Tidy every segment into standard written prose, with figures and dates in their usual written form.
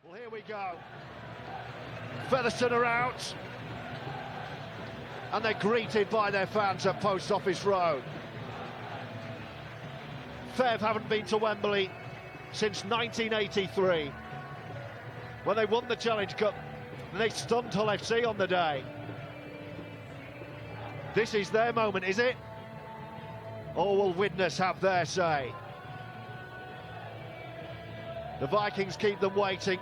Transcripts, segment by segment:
Well, here we go. Featherstone are out, and they're greeted by their fans at Post Office Road. Fev haven't been to Wembley since 1983, when they won the Challenge Cup and they stunned Hull FC on the day. This is their moment, is it? Or will Widnes have their say? The Vikings keep them waiting.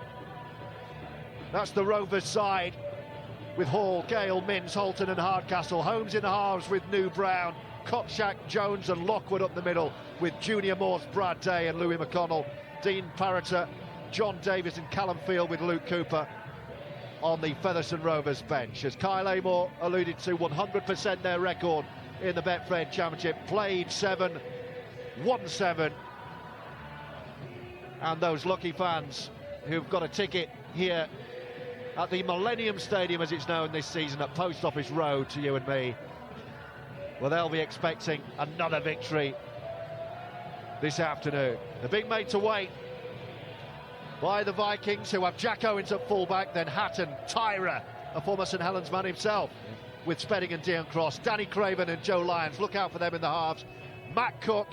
That's the Rovers side, with Hall, Gale, Minns, Holton and Hardcastle. Holmes in the halves with New Brown, Kotschack, Jones and Lockwood up the middle, with Junior Morse, Brad Day and Louis McConnell. Dean Parrott, John Davis and Callum Field with Luke Cooper on the Featherstone Rovers bench. As Kyle Amor alluded to, 100% their record in the Betfred Championship. Played 7, won 7. And those lucky fans who've got a ticket here at the Millennium Stadium, as it's known this season, at Post Office Road to you and me, well, they'll be expecting another victory this afternoon. They're being made to wait by the Vikings, who have Jack Owens at fullback, then Hatton, Tyra, a former St Helens man himself, with Spedding and Dion Cross, Danny Craven and Joe Lyons. Look out for them in the halves. Matt Cook,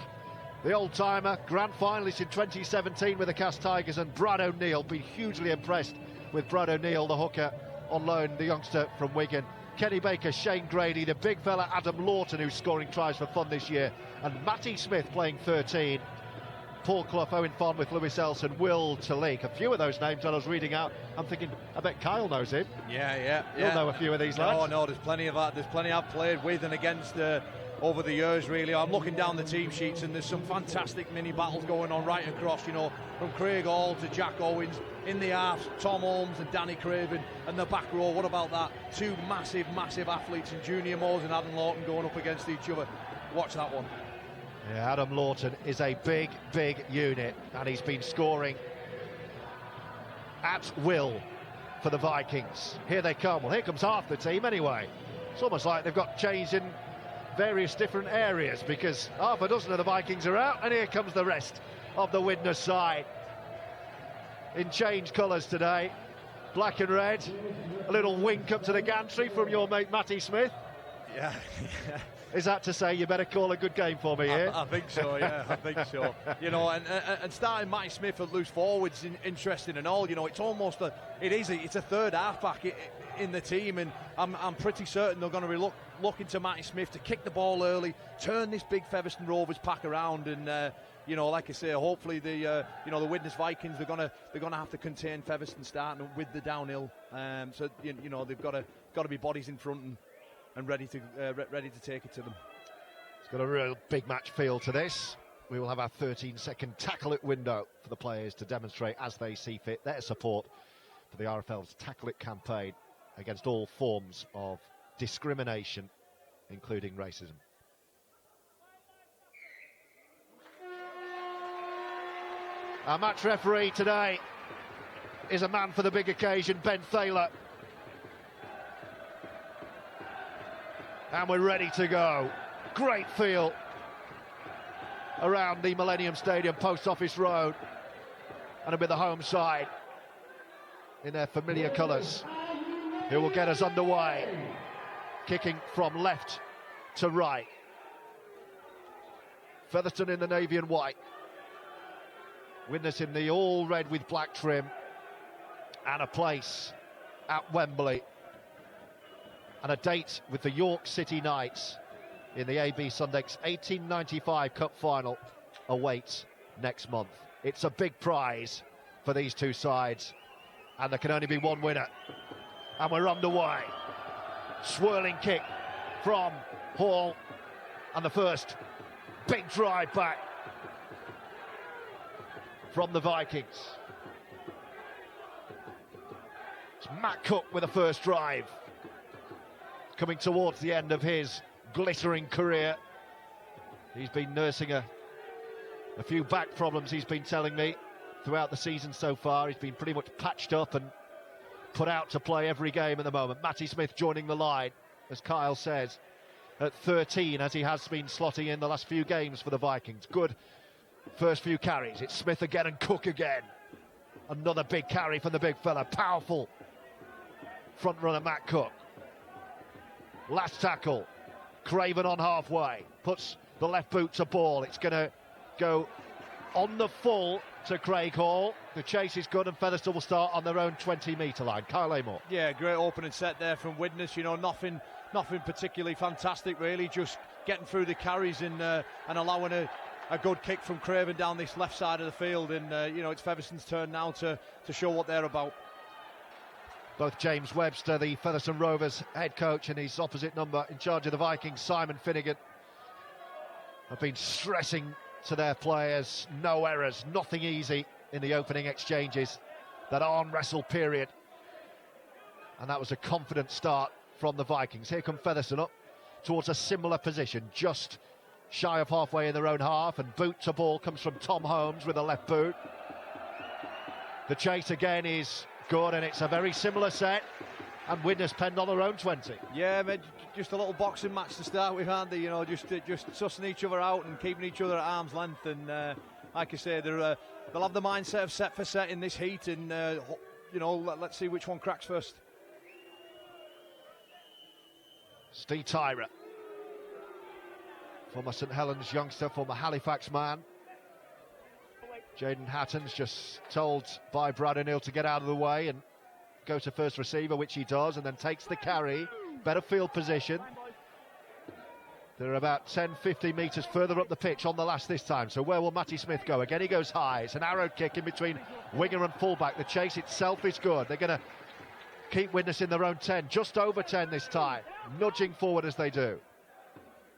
the old-timer, grand finalist in 2017 with the Cast Tigers, and Brad O'Neill. Been hugely impressed with Brad O'Neill, the hooker on loan, the youngster from Wigan. Kenny Baker, Shane Grady, the big fella Adam Lawton, who's scoring tries for fun this year, and Matty Smith playing 13. Paul Clough, Owen Fon with Lewis Elson, Will Talik. A few of those names I was reading out, I'm thinking, I bet Kyle knows him. Yeah. You'll know a few of these lads. No, there's plenty of that. There's plenty I've played with and against over the years, really. I'm looking down the team sheets and there's some fantastic mini battles going on right across, from Craig Hall to Jack Owens. In the halves, Tom Holmes and Danny Craven, and the back row, what about that? Two massive athletes in Junior Moores and Adam Lawton going up against each other. Watch that one. Yeah, Adam Lawton is a big unit, and he's been scoring at will for the Vikings. Here they come. Well, here comes half the team anyway. It's almost like they've got changed in various different areas, because half a dozen of the Vikings are out, and here comes the rest of the Widnes side in change colours today, black and red. A little wink up to the gantry from your mate Matty Smith. Yeah. Is that to say you better call a good game for me here? I think so, yeah, I think so. And starting Matty Smith at loose forwards, interesting and all. It's almost it's a third halfback in the team, and I'm pretty certain they're going to be looking to Matty Smith to kick the ball early, turn this big Featherstone Rovers pack around, and like I say, hopefully the Widnes Vikings, they're gonna have to contain Featherstone starting with the downhill. So they've got to be bodies in front and ready to take it to them. It's got a real big match feel to this. We will have our 13-second tackle it window for the players to demonstrate as they see fit their support for the RFL's Tackle It campaign against all forms of discrimination, including racism. Our match referee today is a man for the big occasion, Ben Thaler. And we're ready to go. Great feel around the Millennium Stadium, Post Office Road, and with the home side in their familiar colours, who will get us underway, kicking from left to right. Featherstone in the navy and white, Widnes in the all red with black trim, and a place at Wembley, and a date with the York City Knights in the AB Sundex 1895 Cup Final awaits next month. It's a big prize for these two sides, and there can only be one winner. And we're underway. Swirling kick from Hall, and the first big drive back from the Vikings. It's Matt Cook with the first drive, coming towards the end of his glittering career. He's been nursing a few back problems, he's been telling me, throughout the season so far. He's been pretty much patched up and put out to play every game at the moment. Matty Smith joining the line, as Kyle says, at 13, as he has been slotting in the last few games for the Vikings. Good first few carries. It's Smith again and Cook again. Another big carry from the big fella. Powerful front runner Matt Cook. Last tackle. Craven on halfway. Puts the left boot to ball. It's going to go on the full to Craig Hall. The chase is good and Featherstone will start on their own 20-metre line. Kyle Amor. Yeah, great opening set there from Widnes. You know, nothing particularly fantastic really, just getting through the carries and allowing a good kick from Craven down this left side of the field. And you know, it's Featherstone's turn now to show what they're about. Both James Webster, the Featherstone Rovers head coach, and his opposite number in charge of the Vikings, Simon Finnegan, have been stressing to their players, no errors, nothing easy in the opening exchanges, that arm wrestle period. And that was a confident start from the Vikings. Here come Featherstone up towards a similar position, just shy of halfway in their own half, and boot to ball comes from Tom Holmes with a left boot. The chase again is good, and it's a very similar set, and Widnes penned on their own 20. Yeah, mate, just a little boxing match to start with, aren't they? You know, just sussing each other out and keeping each other at arm's length. And like I say, they'll have the mindset of set for set in this heat, and you know, let's see which one cracks first. Steve Tyra, former St Helens youngster, former Halifax man. Jaden Hatton's just told by Brad O'Neill to get out of the way and go to first receiver, which he does, and then takes the carry. Better field position. They're about 10-15 metres further up the pitch on the last this time. So where will Matty Smith go? Again, he goes high. It's an arrow kick in between winger and fullback. The chase itself is good. They're going to keep Widnes in their own 10, just over 10 this time, nudging forward as they do.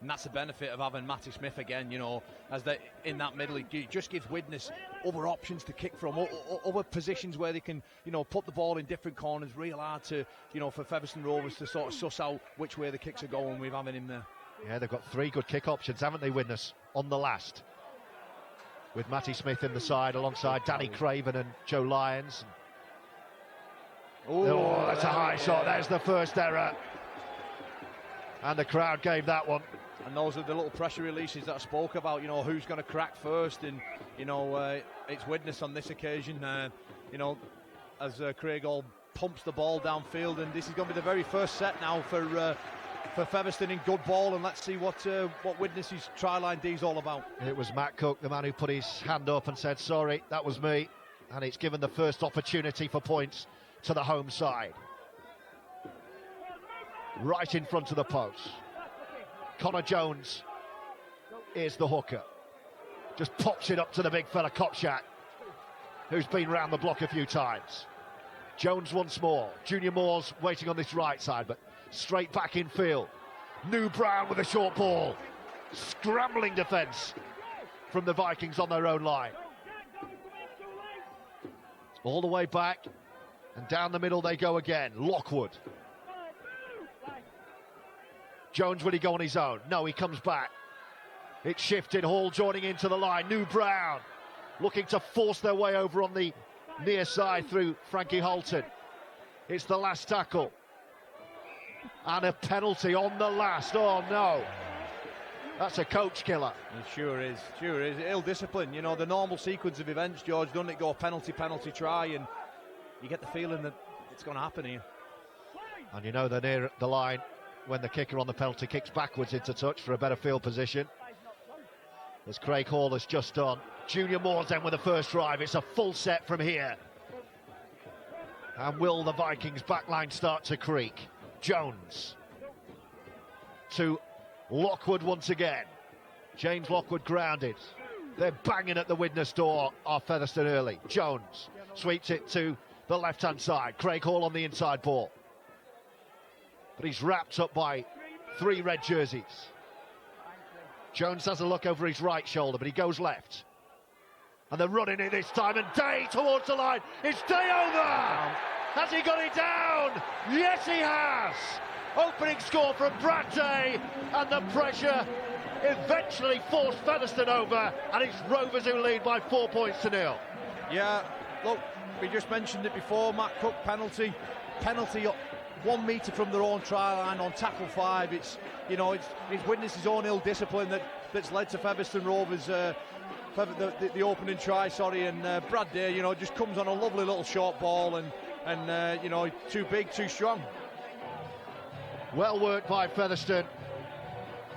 And that's the benefit of having Matty Smith again, you know, as they in that middle. It just gives Widnes other options to kick from, other positions where they can, you know, put the ball in different corners. Real hard to, you know, for Featherstone Rovers to sort of suss out which way the kicks are going with having him there. Yeah, they've got three good kick options, haven't they, Widnes, on the last, with Matty Smith in the side alongside Danny Craven and Joe Lyons. Oh, that's a high shot. There's the first error, and the crowd gave that one. And those are the little pressure releases that I spoke about, you know, who's going to crack first. And, you know, it's Widnes on this occasion, you know, as Craig Hall pumps the ball downfield. And this is going to be the very first set now for Featherstone in good ball. And let's see what Widnes' try-line D is all about. It was Matt Cook, the man who put his hand up and said, sorry, that was me. And it's given the first opportunity for points to the home side. Right in front of the post. Connor Jones is the hooker. Just pops it up to the big fella Kopchak, who's been round the block a few times. Jones once more. Junior Moore's waiting on this right side, but straight back in field. New Brown with a short ball. Scrambling defence from the Vikings on their own line. All the way back, and down the middle they go again. Lockwood. Jones, will he go on his own? No, he comes back. It's shifted, Hall joining into the line. New Brown looking to force their way over on the near side through Frankie Holton. It's the last tackle. And a penalty on the last. Oh no. That's a coach killer. It sure is. Ill discipline. You know, the normal sequence of events, George, doesn't it go penalty, try, and you get the feeling that it's going to happen here. And you know they're near the line when the kicker on the penalty kicks backwards into touch for a better field position, as Craig Hall has just done. Junior Moore's then with the first drive. It's a full set from here. And will the Vikings backline start to creak? Jones to Lockwood once again. James Lockwood grounded. They're banging at the Widnes door off Featherstone early. Jones sweeps it to the left-hand side. Craig Hall on the inside ball. But he's wrapped up by three red jerseys. Jones has a look over his right shoulder, but he goes left. And they're running it this time, and Day towards the line. It's Day over! Has he got it down? Yes, he has! Opening score from Brad Day, and the pressure eventually forced Featherstone over, and it's Rovers who lead by 4 points to 0. Yeah, look, we just mentioned it before, Matt Cook penalty 1 metre from their own try line on tackle 5. It's, you know, it's Widnes' own ill discipline that's led to Featherstone Rovers the opening try, and Brad Day, just comes on a lovely little short ball and too big, too strong. Well worked by Featherstone.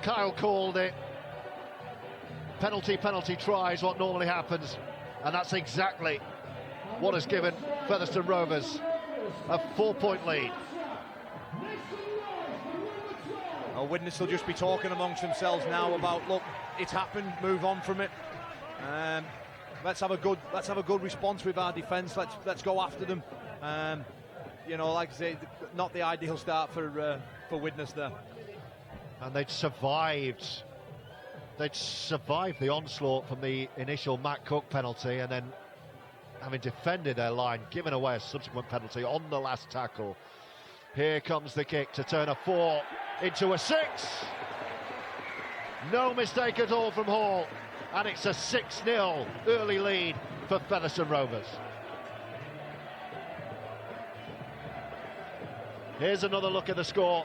Kyle called it. Penalty try is what normally happens, and that's exactly what has given Featherstone Rovers a 4-point lead. Widnes will just be talking amongst themselves now about, look, it's happened, move on from it. Let's have a good response with our defence. Let's go after them. Like I say, not the ideal start for Widnes there. And they'd survived the onslaught from the initial Matt Cook penalty, and then having defended their line, given away a subsequent penalty on the last tackle. Here comes the kick to turn a 4 into a 6. No mistake at all from Hall, and it's a 6-0 early lead for Featherstone Rovers. Here's another look at the score.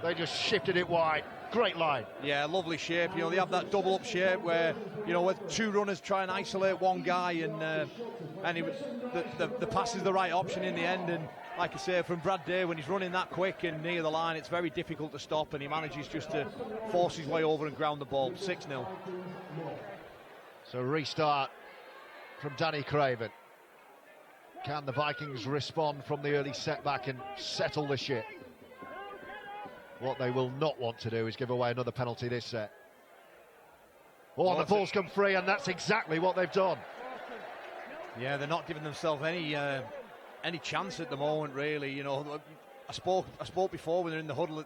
They just shifted it wide. Great line. Yeah, lovely shape. They have that double up shape where, with two runners try and isolate one guy, and the pass is the right option in the end. And like I say, from Brad Day, when he's running that quick and near the line, it's very difficult to stop, and he manages just to force his way over and ground the ball. 6-0. So restart from Danny Craven. Can the Vikings respond from the early setback and settle the ship? What they will not want to do is give away another penalty this set. Oh, the ball's come free, and that's exactly what they've done. Yeah, they're not giving themselves any chance at the moment, really. I spoke before when they're in the huddle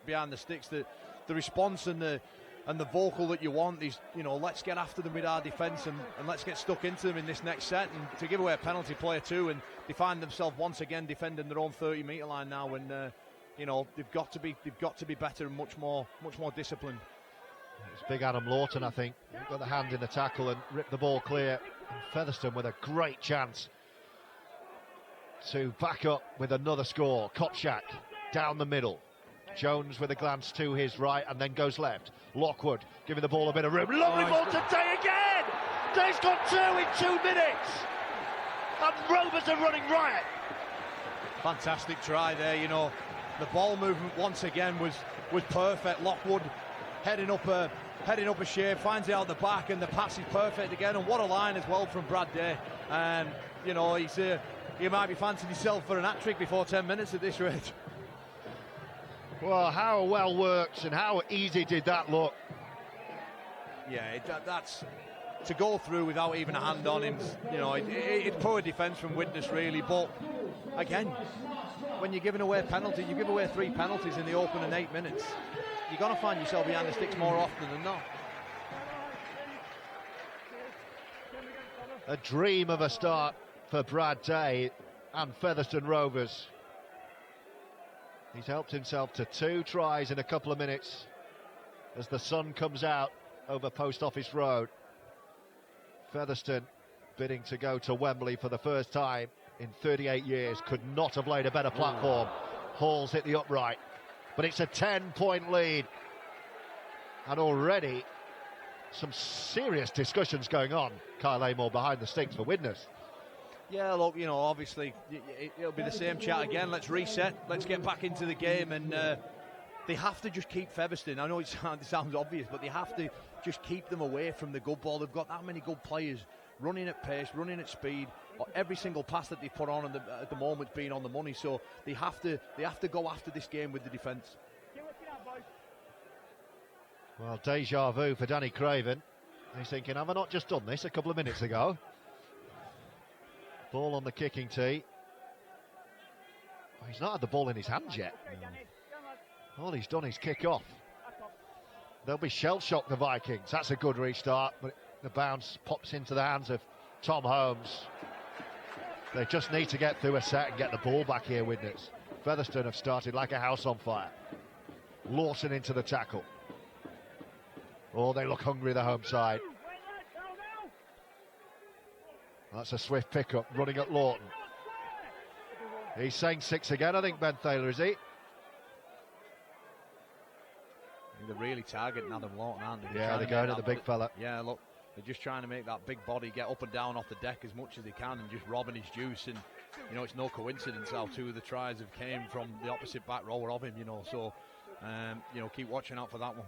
behind the sticks, that the response and the vocal that you want is, let's get after them with our defence and let's get stuck into them in this next set. And to give away a penalty, player 2, and they find themselves once again defending their own 30-metre line now, and they've got to be better and much more disciplined. It's big Adam Lawton, I think. He got the hand in the tackle and ripped the ball clear. And Featherstone with a great chance to back up with another score. Kopchak down the middle. Jones with a glance to his right and then goes left. Lockwood giving the ball a bit of room. Lovely ball to Day again! Day's got 2 in 2 minutes! And Rovers are running riot. Fantastic try there, The ball movement once again was perfect. Lockwood heading up a shape, finds it out the back, and the pass is perfect again. And what a line as well from Brad Day. And he might be fancying himself for an hat-trick before 10 minutes at this rate. Well, how well worked and how easy did that look? Yeah, that's to go through without even a hand on him. It's poor defence from Widnes, really. But again, when you're giving away a penalty, you give away 3 penalties in the opening 8 minutes, you're going to find yourself behind the sticks more often than not. A dream of a start for Brad Day and Featherstone Rovers. He's helped himself to 2 tries in a couple of minutes as the sun comes out over Post Office Road. Featherstone bidding to go to Wembley for the first time in 38 years. Could not have laid a better platform. Hall's hit the upright, but it's a 10-point lead, and already some serious discussions going on. Kyle Amor behind the sticks for Widnes. Yeah, look, obviously it'll be the same chat again. Let's reset, let's get back into the game, and they have to just keep Featherstone. I know it sounds obvious, but they have to just keep them away from the good ball. They've got that many good players running at pace, running at speed. Every single pass that they've put on at the moment's been on the money. So they have to go after this game with the defence. Well, deja vu for Danny Craven. He's thinking, have I not just done this a couple of minutes ago? Ball on the kicking tee. Oh, he's not had the ball in his hands yet. All he's done is kick off. They'll be shell-shocked, the Vikings. That's a good restart, but the bounce pops into the hands of Tom Holmes. They just need to get through a set and get the ball back here, Widnes. Featherstone have started like a house on fire. Lawson into the tackle. Oh, they look hungry, the home side. That's a swift pickup, running at Lawton. He's saying 6 again, I think, Ben Thaler, is he? They're really targeting Adam Lawton, aren't they? Yeah, they're going at the big fella. Yeah, look, They're just trying to make that big body get up and down off the deck as much as they can and just robbing his juice. And, you know, it's no coincidence how 2 of the tries have came from the opposite back rower of him, you know. So, you know, keep watching out for that one.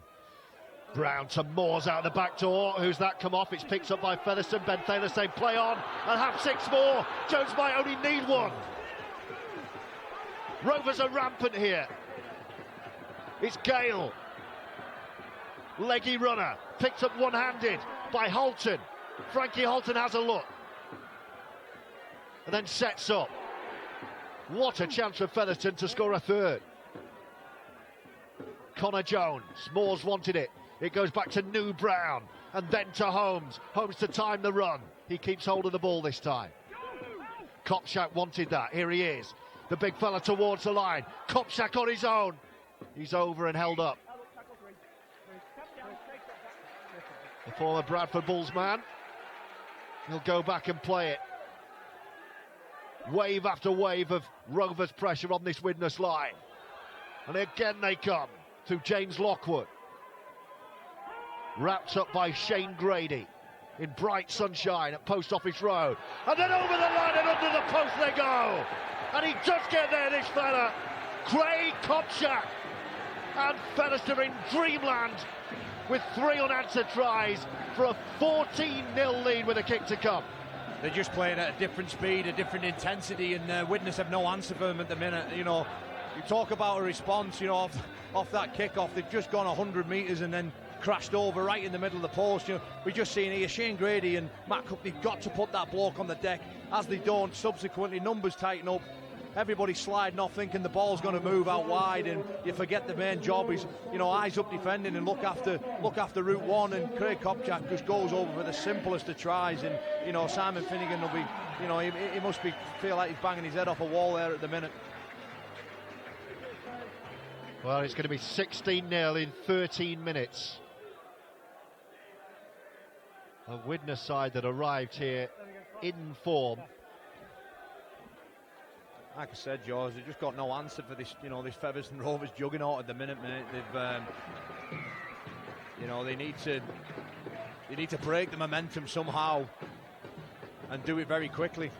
Brown to Moores out the back door. Who's that come off? It's picked up by Featherstone. Ben Thaler saying play on and have 6 more. Jones might only need 1. Rovers are rampant here. It's Gale. Leggy runner. Picked up one-handed by Holton. Frankie Holton has a look. And then sets up. What a chance for Featherstone to score a 3rd. Connor Jones. Moores wanted it. It goes back to New Brown and then to Holmes. Holmes to time the run. He keeps hold of the ball this time. Kopczak wanted that. Here he is. The big fella towards the line. Kopczak on his own. He's over and held up. The former Bradford Bulls man. He'll go back and play it. Wave after wave of Rovers pressure on this Widnes line. And again they come through James Lockwood. Wrapped up by Shane Grady in bright sunshine at Post Office Road. And then over the line and under the post they go. And he does get there, this fella. Craig Kopczak. And Featherstone in dreamland with 3 unanswered tries for a 14-0 lead with a kick to come. They're just playing at a different speed, a different intensity, and Widnes have no answer for them at the minute. You know, you talk about a response, you know, off that kick-off. They've just gone 100 metres and then crashed over right in the middle of the post. You know, we're just seeing here Shane Grady and Matt Cook, they've got to put that bloke on the deck. As they don't, subsequently numbers tighten up. Everybody's sliding off thinking the ball's going to move out wide, and you forget the main job is, you know, eyes up defending and look after route 1. And Craig Kopczak just goes over for the simplest of tries, and, you know, Simon Finnegan will be, you know, he must be feel like he's banging his head off a wall there at the minute. Well, it's going to be 16-0 in 13 minutes. A Widnes side that arrived here in form. Like I said, George, they've just got no answer for this, you know, this Featherstone Rovers juggernaut at the minute, mate. They've, you know, they need to break the momentum somehow and do it very quickly.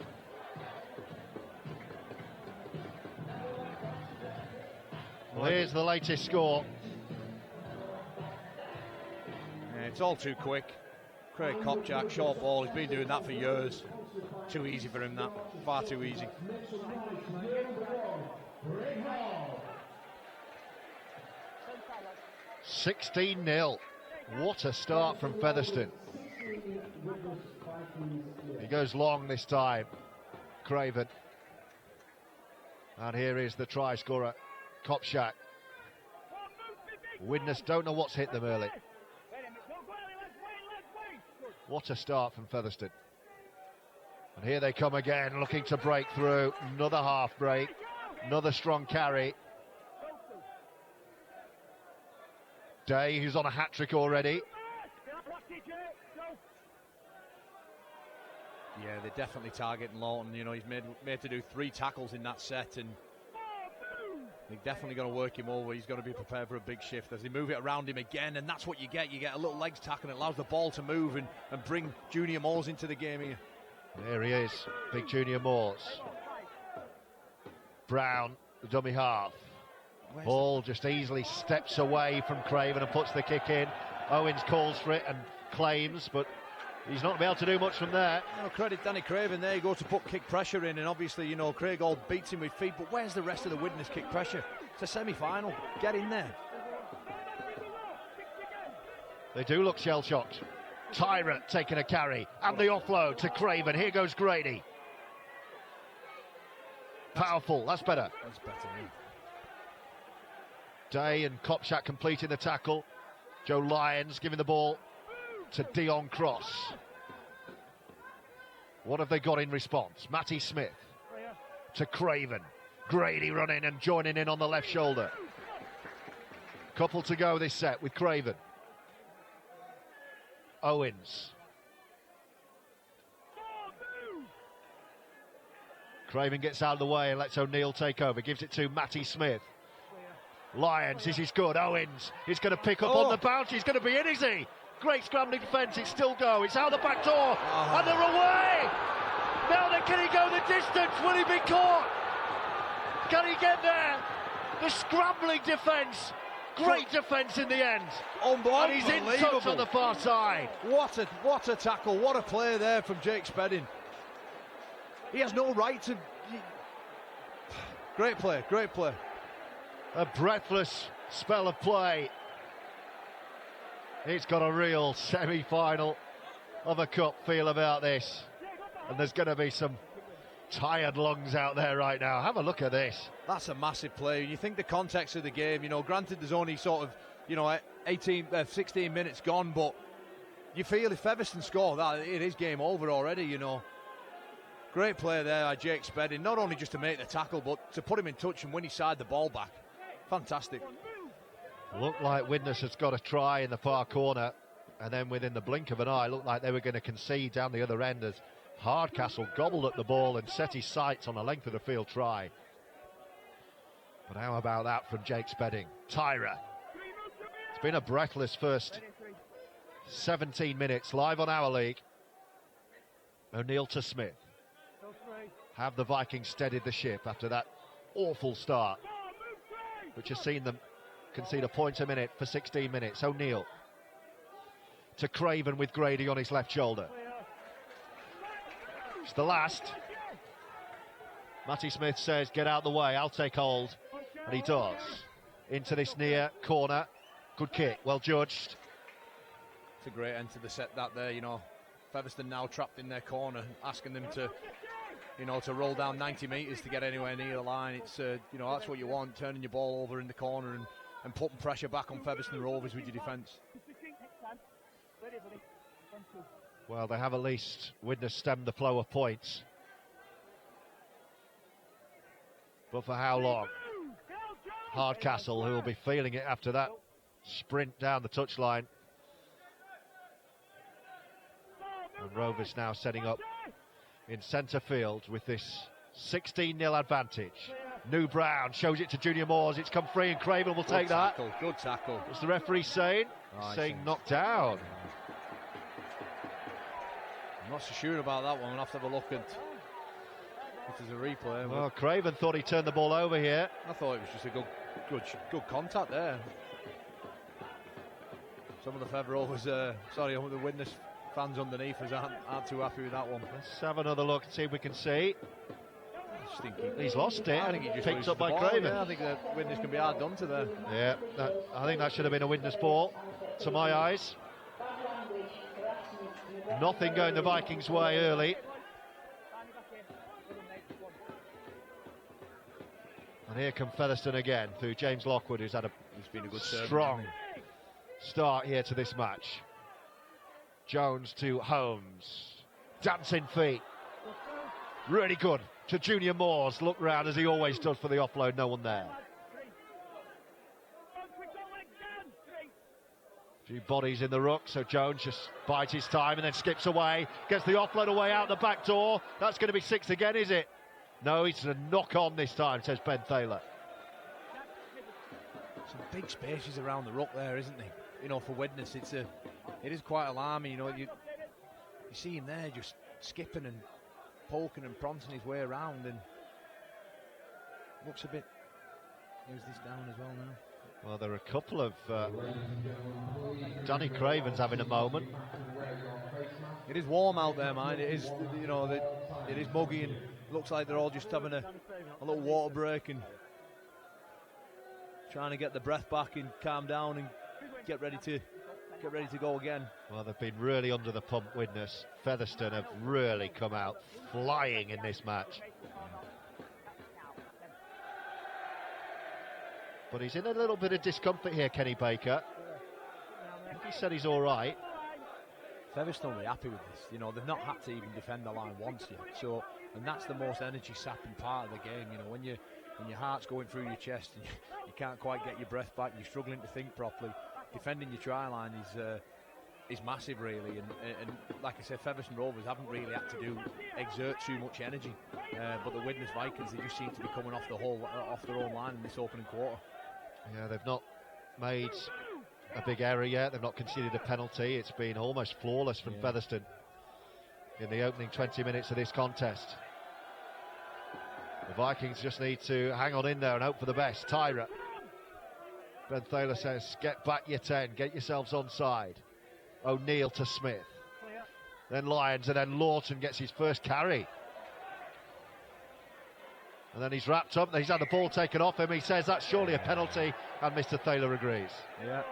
Well, here's the latest score. Yeah, it's all too quick. Craig Kopczak, short ball, he's been doing that for years. Too easy for him, that. Far too easy. 16-0. What a start from Featherstone. He goes long this time, Craven. And here is the try scorer, Kopczak. Widnes don't know what's hit them early. What a start from Featherstone. And here they come again, looking to break through. Another half break, another strong carry. Day, who's on a hat-trick already. Yeah, they're definitely targeting Lawton. You know, he's made to do 3 tackles in that set, and they're definitely going to work him over. He's going to be prepared for a big shift as they move it around him again, and that's what you get. You get a little legs tackle, and it allows the ball to move and bring Junior Moores into the game here. There he is, big Junior Moores. Brown, the dummy half. Ball just easily steps away from Craven and puts the kick in. Owens calls for it and claims, but he's not going to be able to do much from there. No, credit Danny Craven there. He goes to put kick pressure in, and obviously, you know, Craig all beats him with feet, but where's the rest of the Widnes kick pressure? It's a semi-final. Get in there. They do look shell-shocked. Tyrant taking a carry and the offload to Craven. Here goes Grady. Powerful, that's better. That's better, yeah. Day and Kopczak completing the tackle. Joe Lyons giving the ball to Dion Cross. What have they got in response? Matty Smith to Craven. Grady running and joining in on the left shoulder. Couple to go this set with Craven. Owens. Craven gets out of the way and lets O'Neill take over. Gives it to Matty Smith. Lyons, this is good. Owens is going to pick up on the bounce. He's going to be in, is he? Great scrambling defence, it's still go, it's out the back door, and they're away! Now then, can he go the distance? Will he be caught? Can he get there? The scrambling defence, great defence in the end. And he's in touch on the far side. What a tackle, what a play there from Jake Spedding. He has no right to... Great play, great play. A breathless spell of play. It's got a real semi-final of a cup feel about this. And there's going to be some tired lungs out there right now. Have a look at this. That's a massive play. You think the context of the game, you know, granted there's only sort of, you know, 16 minutes gone, but you feel if Featherstone score that, it is game over already, you know. Great play there by Jake Spedding, not only just to make the tackle, but to put him in touch and win his side the ball back. Fantastic. Looked like Widnes has got a try in the far corner, and then within the blink of an eye, looked like they were going to concede down the other end as Hardcastle gobbled at the ball and set his sights on a length of the field try. But how about that from Jake Spedding? Tyra. It's been a breathless first 17 minutes live on Our League. O'Neill to Smith. Have the Vikings steadied the ship after that awful start, which has seen them concede a point a minute for 16 minutes. O'Neill to Craven with Grady on his left shoulder. It's the last. Matty Smith says, get out the way, I'll take hold. And he does. Into this near corner. Good kick, well judged. It's a great end to the set that there, you know. Featherstone now trapped in their corner, asking them to, you know, to roll down 90 metres to get anywhere near the line. It's, you know, that's what you want, turning your ball over in the corner and putting pressure back on Featherstone Rovers with your defence. Well, they have at least Widnes stemmed the flow of points. But for how long? Hardcastle, who will be feeling it after that sprint down the touchline. And Rovers now setting up in centre field with this 16-0 advantage. New Brown shows it to Junior Moores. It's come free and Craven will take that. Good tackle. What's the referee saying? Saying knocked down. I'm not so sure about that one. We'll have to have a look at if there's a replay. Well, Craven thought he turned the ball over here. I thought it was just a good contact there. Some of the Fev Rovers, the Widnes fans underneath us aren't too happy with that one. Let's have another look and see if we can see. He's lost it. I think he just picked up by Craven. Yeah, I think that Widnes can be hard done to there. Yeah, I think that should have been a Widnes ball, to my eyes. Nothing going the Vikings' way early. And here come Featherstone again through James Lockwood, who's had he's been a good strong start here to this match. Jones to Holmes. Dancing feet. Really good to Junior Moores. Look round as he always does for the offload. No one there. Few bodies in the ruck, so Jones just bides his time and then skips away. Gets the offload away out the back door. That's going to be 6 again, is it? No, it's a knock on this time, says Ben Thaler. Some big spaces around the ruck there, isn't there? You know, for Widnes, it is quite alarming. You know, you see him there just skipping and poking and prompting his way around, and looks a bit. Who's this down as well now? Well, there are a couple of Danny Craven's having a moment. It is warm out there, man. It is, you know, it is muggy, and looks like they're all just having a little water break and trying to get the breath back and calm down and get ready to go again. Well, they've been really under the pump, Widnes. Featherstone have really come out flying in this match. But he's in a little bit of discomfort here, Kenny Baker. I think he said he's all right. Featherstone will be happy with this. You know, they've not had to even defend the line once yet. So, and that's the most energy-sapping part of the game. You know, when your heart's going through your chest and you can't quite get your breath back, you're struggling to think properly. Defending your try line is massive, really. And like I said, Featherstone Rovers haven't really had to exert too much energy. But the Widnes Vikings, they just seem to be coming off their own line in this opening quarter. Yeah, they've not made a big error yet. They've not conceded a penalty. It's been almost flawless from Featherstone in the opening 20 minutes of this contest. The Vikings just need to hang on in there and hope for the best. Tyra. Ben Thaler says, get back your 10, get yourselves onside. O'Neill to Smith. Then Lyons, and then Lawton gets his first carry. And then he's wrapped up, he's had the ball taken off him. He says that's surely a penalty, and Mr. Thaler agrees. Yeah.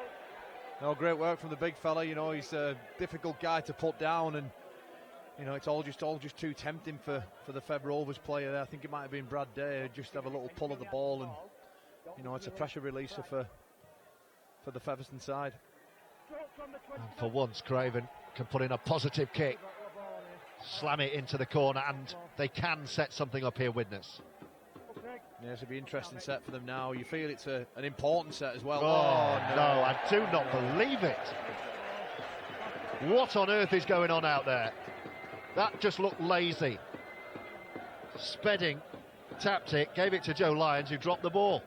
No, great work from the big fella. You know, he's a difficult guy to put down, and you know, it's all just too tempting for the Fev Rovers player there. I think it might have been Brad Day, just have a little pull of the ball, and you know, it's a pressure releaser for the Featherstone side. And for once, Craven can put in a positive kick, slam it into the corner, and they can set something up here, Widnes. Yeah, it's going to be an interesting set for them now. You feel it's an important set as well. Oh, no, I do not believe it. What on earth is going on out there? That just looked lazy. Spedding tapped it, gave it to Joe Lyons, who dropped the ball.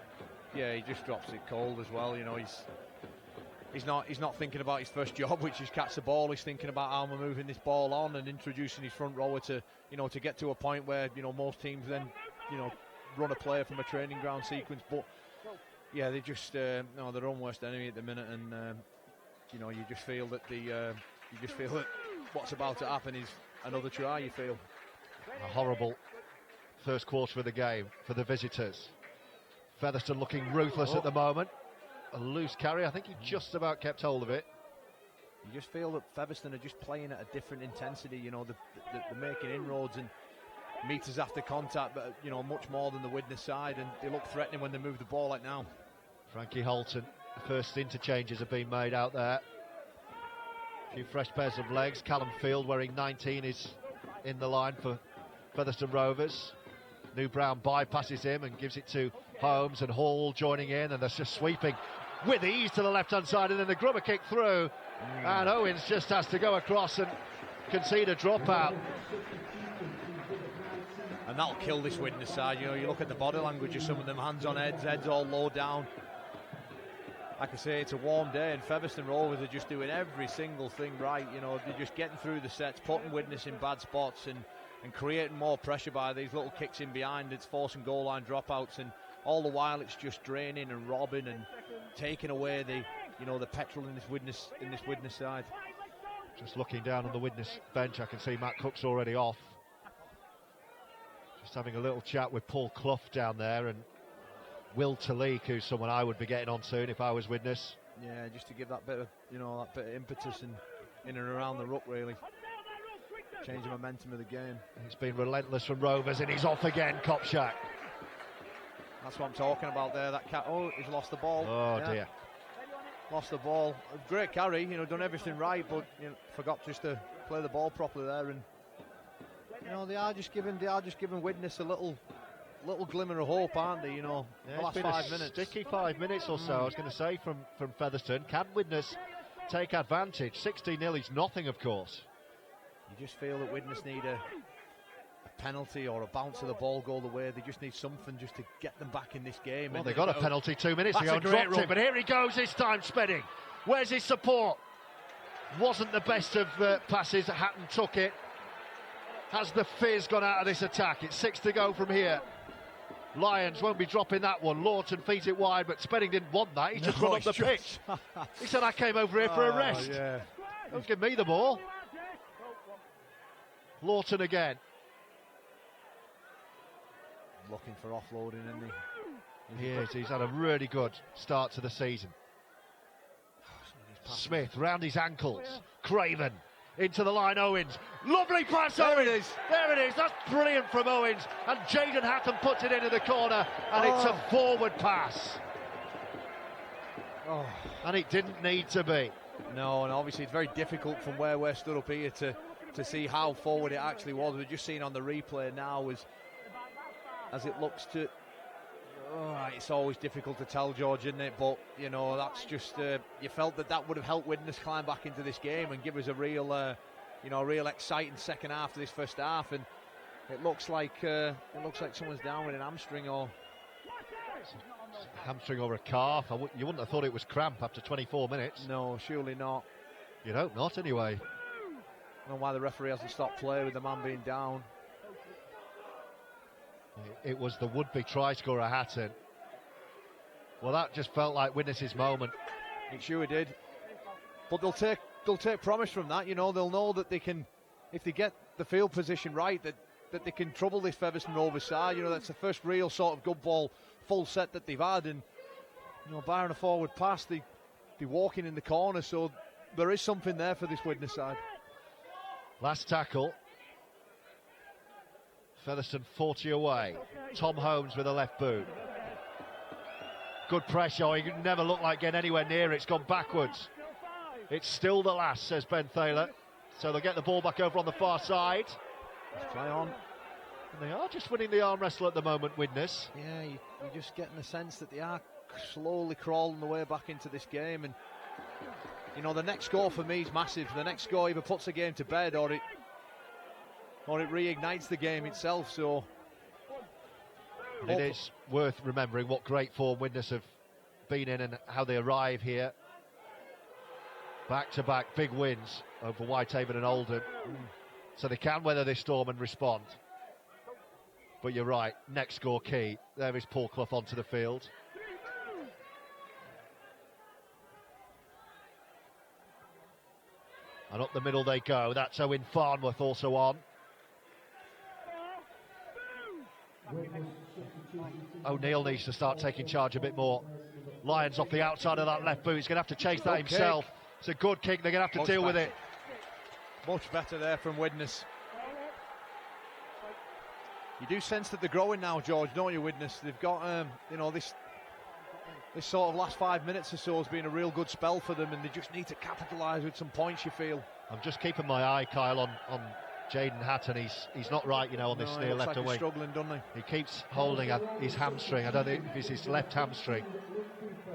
Yeah, he just drops it cold as well. You know, he's not thinking about his first job, which is catch the ball. He's thinking about how we're moving this ball on and introducing his front rower to, you know, to get to a point where, you know, most teams then, you know, run a player from a training ground sequence. But yeah, they just no, their own worst enemy at the minute, and you know, you just feel that what's about to happen is another try. You feel a horrible first quarter of the game for the visitors. Featherstone looking ruthless at the moment. A loose carry, I think he just about kept hold of it. You just feel that Featherstone are just playing at a different intensity. You know, they're making inroads and meters after contact, but you know, much more than the Widnes side, and they look threatening when they move the ball like now. Frankie Holton, the first interchanges have been made out there. A few fresh pairs of legs. Callum Field, wearing 19, is in the line for Featherstone Rovers. New Brown bypasses him and gives it to Holmes, and Hall joining in, and that's just sweeping with ease to the left-hand side, and then the grubber kick through, and Owens just has to go across and concede a dropout. And that'll kill this Widnes side. You know, you look at the body language of some of them, hands on heads all low down. Like I say, it's a warm day, and Featherstone Rovers are just doing every single thing right. You know, they're just getting through the sets, putting Widnes in bad spots, and creating more pressure by these little kicks in behind. It's forcing goal line dropouts, and all the while it's just draining and robbing and taking away the petrol in this Widnes side. Just looking down on the Widnes bench, I can see Matt Cook's already off. Just having a little chat with Paul Clough down there, and Will Talik, who's someone I would be getting on soon if I was Widnes. Yeah, just to give that bit of impetus in and around the ruck, really. Change the momentum of the game. It's been relentless from Rovers, and he's off again, Kopchak. That's what I'm talking about there. That cat. Oh, he's lost the ball. Oh dear. Lost the ball. A great carry. You know, done everything right, but you know, forgot just to play the ball properly there. And you know, they are just giving Widnes a little glimmer of hope, aren't they? You know, yeah, the last 5 minutes. Sticky 5 minutes or so. I was going to say from Featherstone. Can Widnes take advantage? 16-0 is nothing, of course. You just feel that Widnes need a penalty or a bounce of the ball go the way. They just need something just to get them back in this game. Well, they got a penalty 2 minutes ago and dropped it, but here he goes this time, Spedding. Where's his support? Wasn't the best of passes. Hatton took it. Has the fizz gone out of this attack? It's 6 to go from here. Lyons won't be dropping that one. Lawton feeds it wide, but Spedding didn't want that. He just run up the pitch. He said, I came over here for a rest. Yeah. Don't give me the ball. Lawton again. Looking for offloading, isn't he? He is. He's had a really good start to the season. Smith round his ankles. Craven into the line. Owens. Lovely pass. There Owens. it is. There it is. That's brilliant from Owens. And Jaden Hatton puts it into the corner, and it's a forward pass. And it didn't need to be. No, and obviously it's very difficult from where we're stood up here to see how forward it actually was. We're just seeing on the replay now as it looks to. It's always difficult to tell, George, isn't it? But you know, that's just you felt that would have helped Widnes climb back into this game and give us a real, real exciting second half to this first half. And it looks like someone's down with an hamstring or hamstring or a calf. You wouldn't have thought it was cramp after 24 minutes. No, surely not. You'd hope not, anyway. I don't know why the referee hasn't stopped play with the man being down. It was the would-be try-scorer Hatton. Well, that just felt like Widnes' moment. It sure did. But they'll take promise from that. You know, they'll know that they can, if they get the field position right, that they can trouble this Featherstone Rovers side. You know, that's the first real sort of good ball full set that they've had, and you know, barring a forward pass, they're walking in the corner, so there is something there for this Widnes side. Last tackle. Featherstone 40 away. Tom Holmes with a left boot. Good pressure. He never looked like getting anywhere near it. It's gone backwards. It's still the last, says Ben Thaler. So they'll get the ball back over on the far side. Let's try on. And they are just winning the arm wrestle at the moment, Widnes. Yeah, you're just getting the sense that they are slowly crawling the way back into this game. And, you know, the next score for me is massive. The next score either puts the game to bed or it reignites the game itself. So and it is worth remembering what great form Widnes have been in and how they arrive here. Back-to-back big wins over Whitehaven and Oldham. So they can weather this storm and respond. But you're right, next score key. There is Paul Clough onto the field. And up the middle they go. That's Owen Farnworth also on. O'Neill needs to start taking charge a bit more. Lyons off the outside of that left boot. He's going to have to chase that himself. It's a good kick. They're going to have to deal with it. Much better there from Widnes. You do sense that they're growing now, George, don't you, Widnes? They've got, you know, this sort of last 5 minutes or so has been a real good spell for them, and they just need to capitalise with some points, you feel. I'm just keeping my eye, Kyle, on Jaden Hatton. He's not right, you know, on this near left like wing. He's struggling, doesn't he? He keeps holding his hamstring. I don't think if it's his left hamstring.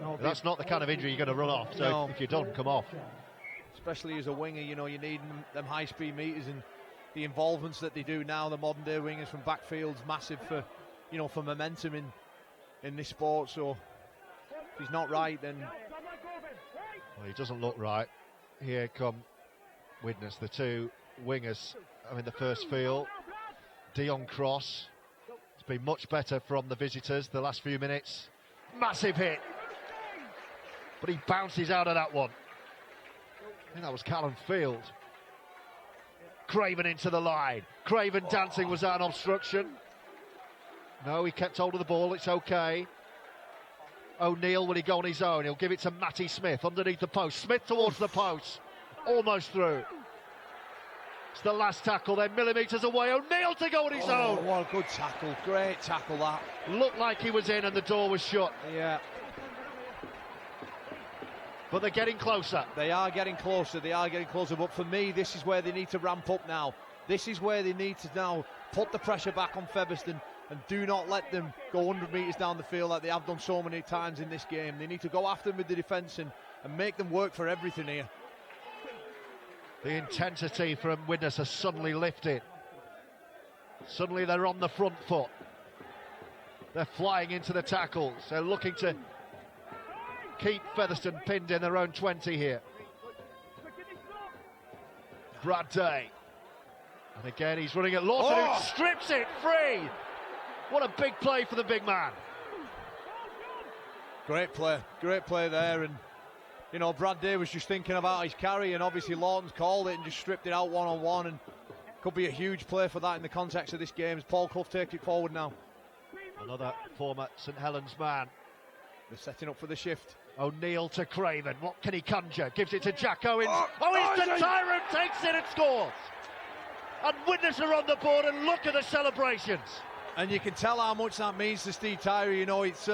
No, that's not the kind of injury you're going to run off. So if you don't, come off. Especially as a winger, you know, you need them high-speed meters, and the involvements that they do now, the modern-day wingers from backfield's massive for, you know, for momentum in this sport. So if he's not right, then well, he doesn't look right. Here come Widnes, the two wingers. I mean, the first field, Dion Cross. It's been much better from the visitors the last few minutes. Massive hit, but he bounces out of that one. I think that was Callum Field. Craven into the line. Craven dancing. Was that an obstruction? No, he kept hold of the ball. It's okay. O'Neill, will he go on his own? He'll give it to Matty Smith underneath the post. Smith towards the post. Almost through. It's the last tackle. They're millimetres away. O'Neill to go on his own. What a good tackle. Great tackle, that. Looked like he was in and the door was shut. Yeah. But they're getting closer. They are getting closer. But for me, this is where they need to ramp up now. This is where they need to now put the pressure back on Featherstone and do not let them go 100 metres down the field like they have done so many times in this game. They need to go after them with the defence and make them work for everything here. The intensity from Widnes has suddenly lifted. Suddenly they're on the front foot. They're flying into the tackles. They're looking to keep Featherstone pinned in their own 20 here. Brad Day. And again, he's running at Lawson, who strips it free. What a big play for the big man. Great play there. And, you know, Brad Day was just thinking about his carry, and obviously Lawton's called it and just stripped it out one-on-one, and could be a huge play for that in the context of this game as Paul Clough takes it forward now. Another former St Helens man. They're setting up for the shift. O'Neill to Craven. What can he conjure? Gives it to Jack Owens. It's the Tyrant, takes it and scores. And Widnes are on the board, and look at the celebrations. And you can tell how much that means to Steve Tyree. You know, it's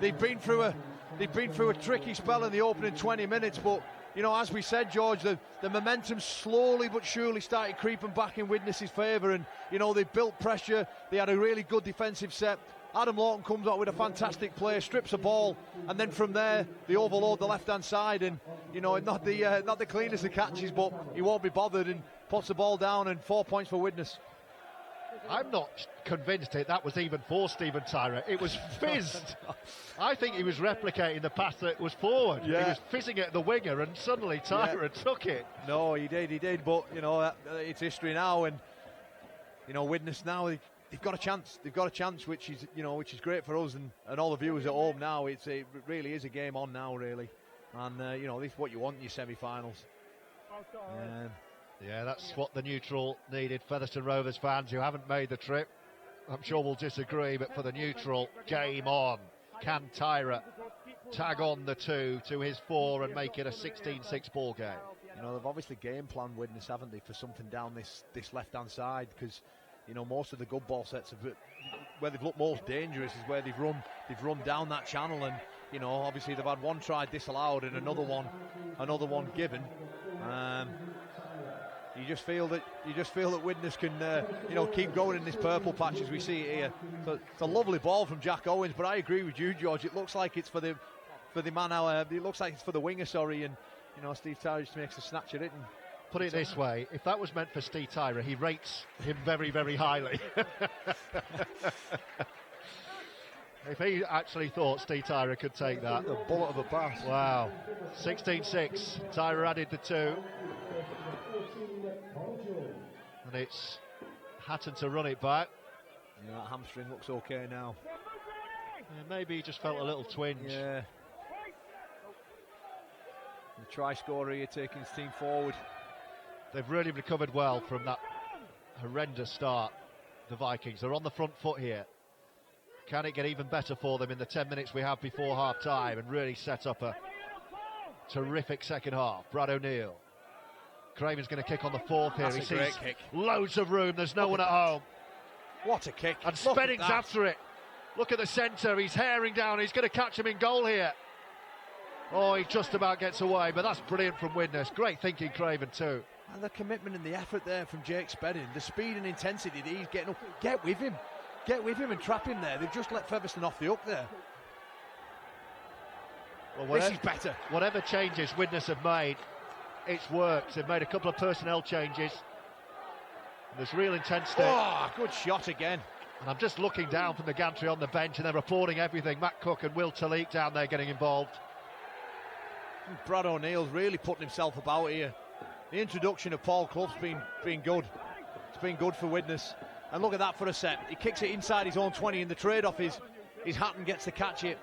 they've been through a tricky spell in the opening 20 minutes, but you know, as we said, George, the momentum slowly but surely started creeping back in Widnes' favour, and you know, they built pressure. They had a really good defensive set. Adam Lawton comes out with a fantastic play, strips a ball, and then from there they overload the left-hand side, and you know, not the cleanest of catches, but he won't be bothered and puts the ball down, and 4 points for Widnes. I'm not convinced that was even for Steven Tyra. It was fizzed. I think he was replicating the pass that was forward. Yeah. He was fizzing it at the winger, and suddenly Tyra took it. No, he did. But you know, it's history now, and you know, Widnes now. They've got a chance. They've got a chance, which is great for us and all the viewers at home. Now it really is a game on now, really, and you know, this is what you want in your semi-finals. Yeah, that's what the neutral needed. Featherstone Rovers fans who haven't made the trip, I'm sure will disagree, but for the neutral, game on. Can Tyra tag on the 2 to his 4 and make it a 16-6 ball game? You know, they've obviously game planned Widnes, haven't they, for something down this left-hand side, because you know, most of the good ball sets where they've looked most dangerous is where they've run down that channel, and you know, obviously they've had one try disallowed and another one given. You just feel that Widnes can keep going in this purple patch as we see it here. So it's a lovely ball from Jack Owens, but I agree with you, George. It looks like it's for the man. It looks like it's for the winger. Sorry, and you know, Steve Tyra just makes a snatch at it. And put it this way, if that was meant for Steve Tyra, he rates him very, very highly. If he actually thought Steve Tyra could take that. A bullet of a pass. Wow. 16-6. Tyra added the 2. And it's Hatton to run it back. Yeah, that hamstring looks okay now. Yeah, maybe he just felt a little twinge. Yeah. The try scorer here taking his team forward. They've really recovered well from that horrendous start, the Vikings. They're on the front foot here. Can it get even better for them in the 10 minutes we have before half-time and really set up a terrific second half? Brad O'Neill. Craven's going to kick on the 4th here. That's he a great sees kick. Loads of room. There's no one at home. What a kick. And Spedding's after it. Look at the centre. He's herring down. He's going to catch him in goal here. Oh, he just about gets away, but that's brilliant from Widnes. Great thinking, Craven, too. And the commitment and the effort there from Jake Spedding, the speed and intensity that he's getting up. Get with him and trap him there. They've just let Featherstone off the hook there. Well, this is better. Whatever changes Widnes have made, it's worked. They've made a couple of personnel changes. There's real intensity. Oh, good shot again. And I'm just looking down from the gantry on the bench, and they're reporting everything. Matt Cook and Will Talik down there getting involved. Brad O'Neill's really putting himself about here. The introduction of Paul Clough's been good. It's been good for Widnes. And look at that for a set. He kicks it inside his own 20, and the trade-off is Hatton gets to catch it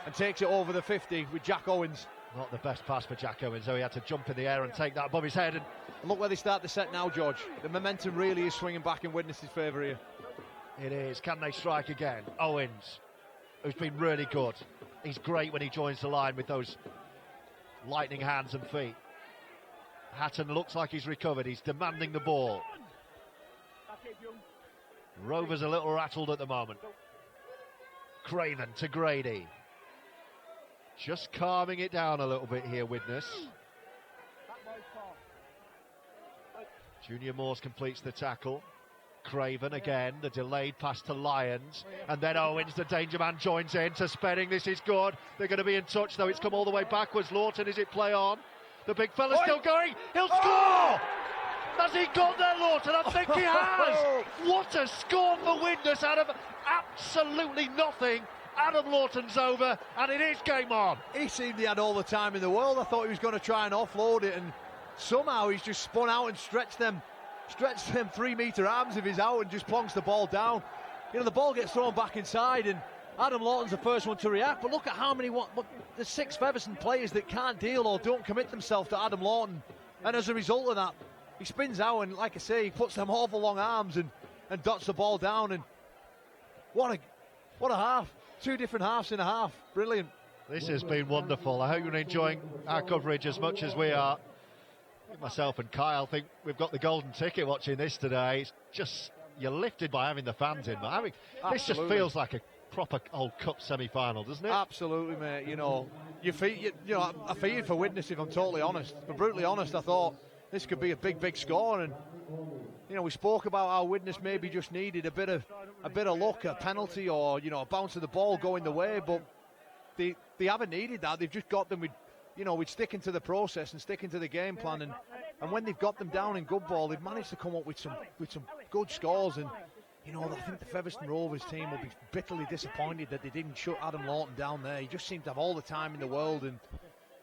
and takes it over the 50 with Jack Owens. Not the best pass for Jack Owens, though. He had to jump in the air and take that above his head. And look where they start the set now, George. The momentum really is swinging back in Widnes' favour here. It is. Can they strike again? Owens, who's been really good. He's great when he joins the line with those lightning hands and feet. Hatton looks like he's recovered. He's demanding the ball. Rovers a little rattled at the moment. Craven to Grady. Just calming it down a little bit here, Widnes. Junior Moores completes the tackle. Craven again, the delayed pass to Lyons, and then Owens, the danger man, joins in to Spedding. This is good. They're going to be in touch, though. It's come all the way backwards. Lawton, is it play on? The big fella's still going. He'll score! Has he got there, Lawton? I think he has. What a score for Widnes out of absolutely nothing. Adam Lawton's over, and it is game on. He seemed he had all the time in the world. I thought he was going to try and offload it, and somehow he's just spun out and stretched them 3-metre arms of his out and just plonks the ball down. You know, the ball gets thrown back inside, and Adam Lawton's the first one to react. But look at how many the 6 Featherstone players that can't deal or don't commit themselves to Adam Lawton, and as a result of that, he spins out and, like I say, he puts them awful long arms and dots the ball down. And what a half! 2 different halves in a half. Brilliant. This has been wonderful. I hope you're enjoying our coverage as much as we are. Myself and Kyle think we've got the golden ticket watching this today. It's just, you're lifted by having the fans in. But this just feels like a proper old cup semi-final, doesn't it? Absolutely, mate. You know, I feared for Widnes, if I'm totally honest. But brutally honest, I thought this could be a big score. And you know, we spoke about how Widnes maybe just needed a bit of luck, a penalty, or a bounce of the ball going the way. But they haven't needed that. They've just got them with sticking to the process and sticking to the game plan, and when they've got them down in good ball, they've managed to come up with some good scores. And you know, I think the Featherstone Rovers team will be bitterly disappointed that they didn't shut Adam Lawton down there. He just seemed to have all the time in the world, and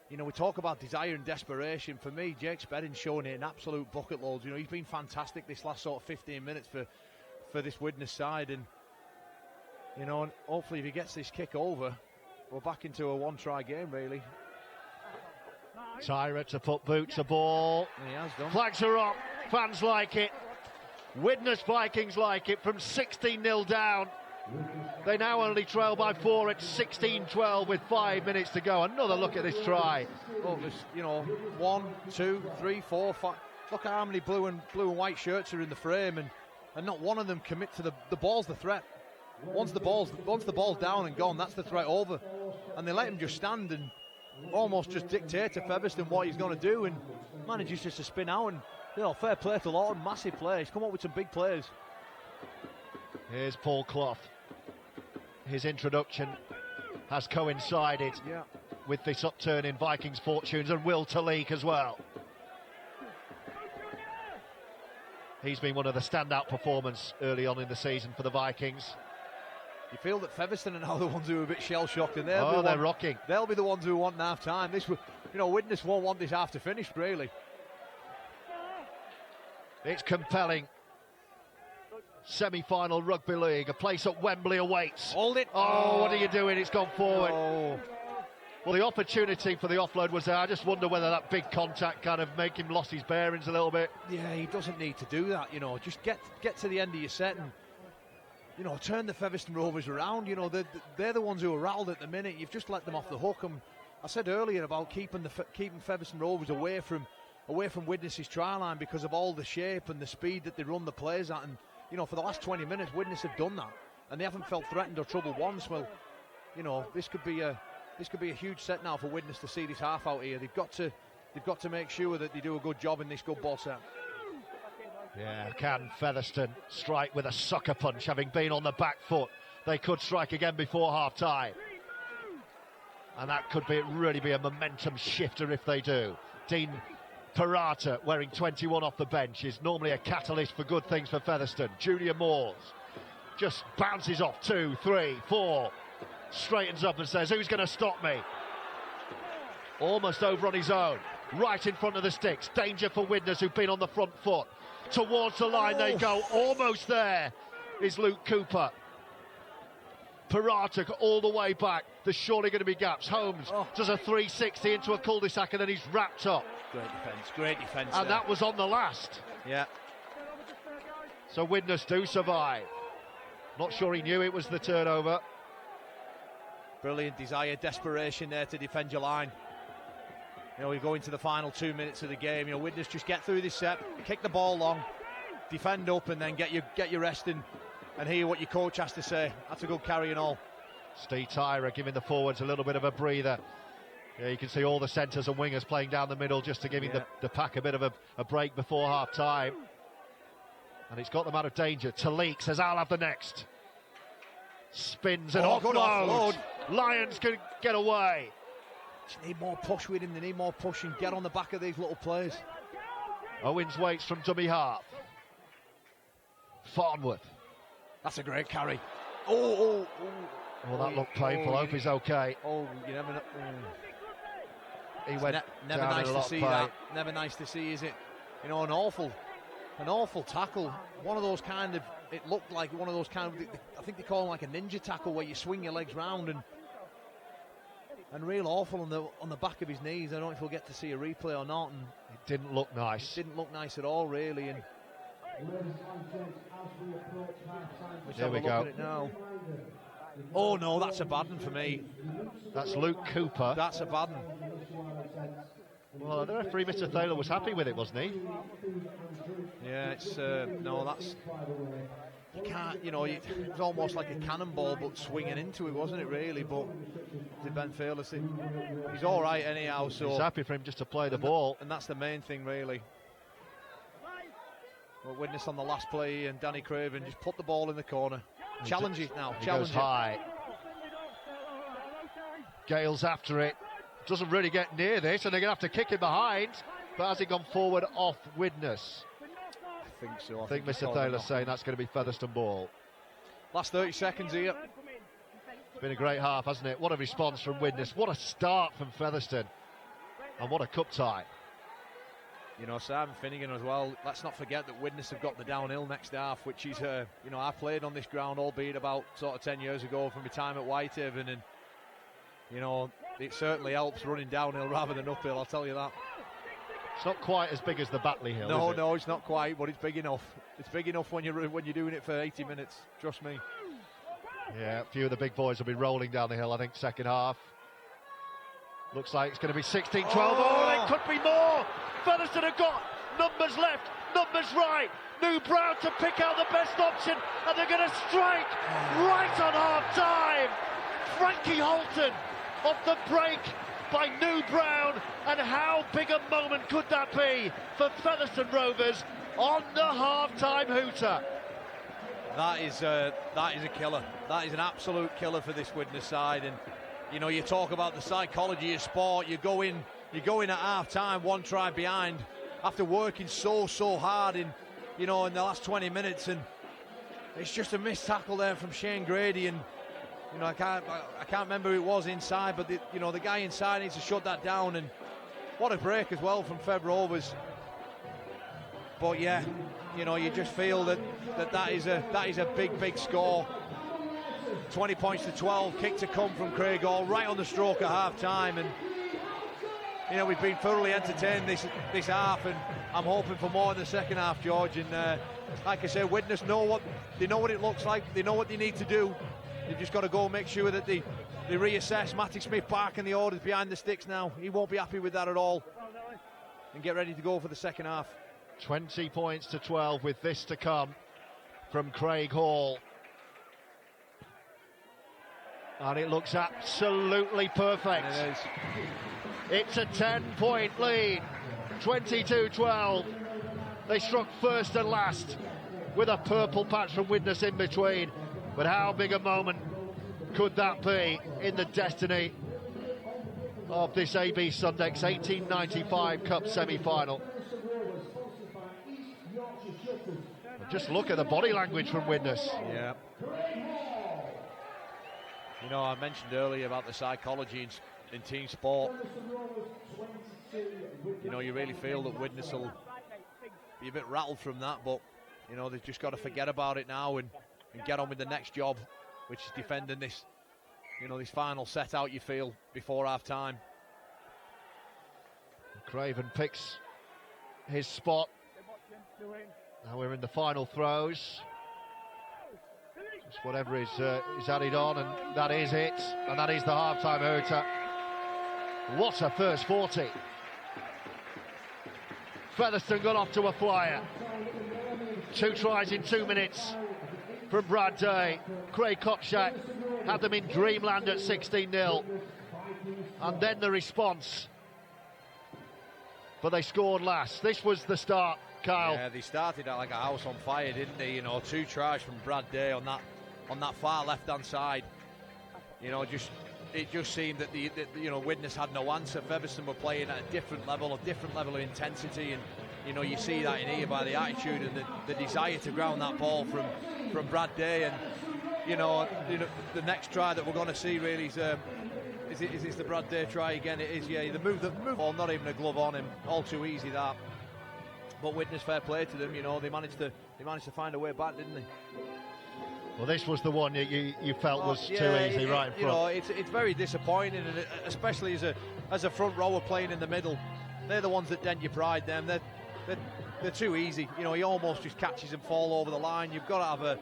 you know, we talk about desire and desperation. For me, Jake Spedding's showing it in absolute bucket loads. You know, he's been fantastic this last sort of 15 minutes for this Widnes side, and you know, and hopefully if he gets this kick over, we're back into a one-try game, really. Tyra to put boot to ball. He has done. Flags are up. Fans like it. Widnes Vikings like it from 16-0 down. They now only trail by 4 at 16-12 with 5 minutes to go. Another look at this try. Oh, there's, you know, 1, 2, 3, 4, 5. Look at how many blue and white shirts are in the frame, and not one of them commit to the ball's the threat. Once the ball's down and gone, that's the threat over. And they let him just stand and almost just dictate to Featherstone what he's going to do, and manages just to spin out. And you know, fair play to Lawton, massive play. He's come up with some big plays. Here's Paul Clough. His introduction has coincided with this upturn in Vikings' fortunes, and Will Talik as well. He's been one of the standout performers early on in the season for the Vikings. You feel that Featherstone are now the ones who are a bit shell-shocked, and they're rocking. They'll be the ones who want an half-time. This, you know, Widnes won't want this half to finish, really. It's compelling. Semi-final rugby league, a place at Wembley awaits. Hold it. Oh, what are you doing? It's gone forward. Oh. Well, the opportunity for the offload was there. I just wonder whether that big contact kind of make him lost his bearings a little bit. Yeah, he doesn't need to do that, you know. Just get to the end of your set and, you know, turn the Featherstone Rovers around. You know, they're the ones who are rattled at the minute. You've just let them off the hook. And I said earlier about keeping Featherstone Rovers away from Widnes' try line because of all the shape and the speed that they run the plays at. And you know, for the last 20 minutes, Widnes have done that, and they haven't felt threatened or troubled once. Well, you know, this could be a huge set now for Widnes to see this half out here. They've got to make sure that they do a good job in this good ball set. Yeah, can Featherstone strike with a sucker punch, having been on the back foot? They could strike again before half-time, and that could really be a momentum shifter if they do. Dean Parata, wearing 21 off the bench, is normally a catalyst for good things for Featherstone. Junior Moores just bounces off 2, 3, 4, straightens up and says, who's going to stop me? Almost over on his own, right in front of the sticks. Danger for Widnes, who've been on the front foot. Towards the line they go, almost there is Luke Cooper. Parata all the way back. There's surely going to be gaps. Holmes does a 360 into a cul-de-sac and then he's wrapped up. Great defence. And that was on the last. Yeah. So Widnes do survive. Not sure he knew it was the turnover. Brilliant desire, desperation there to defend your line. You know, we go into the final 2 minutes of the game. You know, Widnes just get through this set, kick the ball long, defend up, and then get your rest in and hear what your coach has to say. That's a good carry and all. Steve Tyra giving the forwards a little bit of a breather. Yeah, you can see all the centres and wingers playing down the middle just to give the pack a bit of a break before half-time. And it's got them out of danger. Talik says, I'll have the next. Spins and offload. Lions can get away. Just need more push with him. They need more push and get on the back of these little plays. Owens waits from dummy half. Farnworth. That's a great carry. Well, that looked painful. I hope he's okay. Oh, you never know. He went never down nice in a to lot see of pain. that. Never nice to see, is it? You know, an awful tackle. One of those kind of. It looked like one of those kind of. I think they call them like a ninja tackle, where you swing your legs round and real awful on the back of his knees. I don't know if we'll get to see a replay or not. And it didn't look nice. Didn't look nice at all, really. And there we go. At it now. Oh no, that's a bad one for me. That's Luke Cooper. That's a bad one. Well, the referee, Mr. Thaler, was happy with it, wasn't he? Yeah, it's no, that's. You can't, you know, it was almost like a cannonball, but swinging into it, wasn't it? Really, but did Ben Fearless? He's all right anyhow. So he's happy for him just to play the ball, and that's the main thing, really. Well, Widnes on the last play, and Danny Craven just put the ball in the corner. Challenge it now. Challenge goes high. Gale's after it. Doesn't really get near this, and they're going to have to kick him behind. But has he gone forward off Widnes? I think so. I think Mr. Taylor's saying that's going to be Featherstone ball. Last 30 seconds here. It's been a great half, hasn't it? What a response from Widnes. What a start from Featherstone. And what a cup tie. You know, Simon Finnegan as well. Let's not forget that Widnes have got the downhill next half, which is, you know, I played on this ground, albeit about sort of 10 years ago from my time at Whitehaven, and, you know, it certainly helps running downhill rather than uphill, I'll tell you that. It's not quite as big as the Batley Hill, No, is it? no, it's not quite, but it's big enough. It's big enough when you're doing it for 80 minutes, trust me. Yeah, a few of the big boys will be rolling down the hill, I think, second half. Looks like it's going to be 16-12. Oh, it could be more! Featherstone have got numbers left, numbers right. New Brown to pick out the best option, and they're going to strike right on half-time. Frankie Holton off the break by New Brown, and how big a moment could that be for Featherstone Rovers on the half-time hooter? That is a killer. That is an absolute killer for this Widnes side. And you know, you talk about the psychology of sport. You go in at half-time, one try behind, after working so hard in the last 20 minutes, and it's just a missed tackle there from Shane Grady, and you know, I can't remember who it was inside, but the guy inside needs to shut that down. And what a break as well from Feb Rovers. But yeah, you know, you just feel that is a big score. 20 points to 12, kick to come from Craig Hall right on the stroke at half time, and you know, we've been thoroughly entertained this half, and I'm hoping for more in the second half, George. And like I said, Widnes know what it looks like, they know what they need to do. They've just got to go and make sure that they reassess Matty Smith back and the orders behind the sticks now. He won't be happy with that at all, and get ready to go for the second half. 20 points to 12 with this to come from Craig Hall. And it looks absolutely perfect. And it is. It's a 10-point lead, 22-12. They struck first and last with a purple patch from Widnes in between. But how big a moment could that be in the destiny of this AB Sundex 1895 Cup semi-final? Just look at the body language from Widnes. Yeah. You know, I mentioned earlier about the psychology in team sport. You know, you really feel that Widnes will be a bit rattled from that, but you know, they've just got to forget about it now and get on with the next job, which is defending this, you know, this final set out, you feel, before half time. Craven picks his spot. Now we're in the final throws. Just whatever is added on, and that is it, and that is the half-time hooter. What a first 40. Featherstone got off to a flyer. 2 tries in 2 minutes from Brad Day. Craig Kopczak had them in dreamland at 16-0. And then the response. But they scored last. This was the start, Kyle. Yeah, they started out like a house on fire, didn't they? You know, 2 tries from Brad Day on that far left-hand side. You know, it just seemed that Widnes had no answer. Featherstone were playing at a different level of intensity, and you know, you see that in here by the attitude and the desire to ground that ball from Brad Day. And you know, the next try that we're going to see really is this the Brad Day try again? It is, yeah. The move ball, not even a glove on him, all too easy that. But Widnes, fair play to them. You know, they managed to find a way back, didn't they? Well, this was the one you felt was too easy right in front. You know, it's very disappointing, and especially as a front rower playing in the middle, they're the ones that dent your pride. Them, they're too easy. You know, he almost just catches them, fall over the line. You've got to have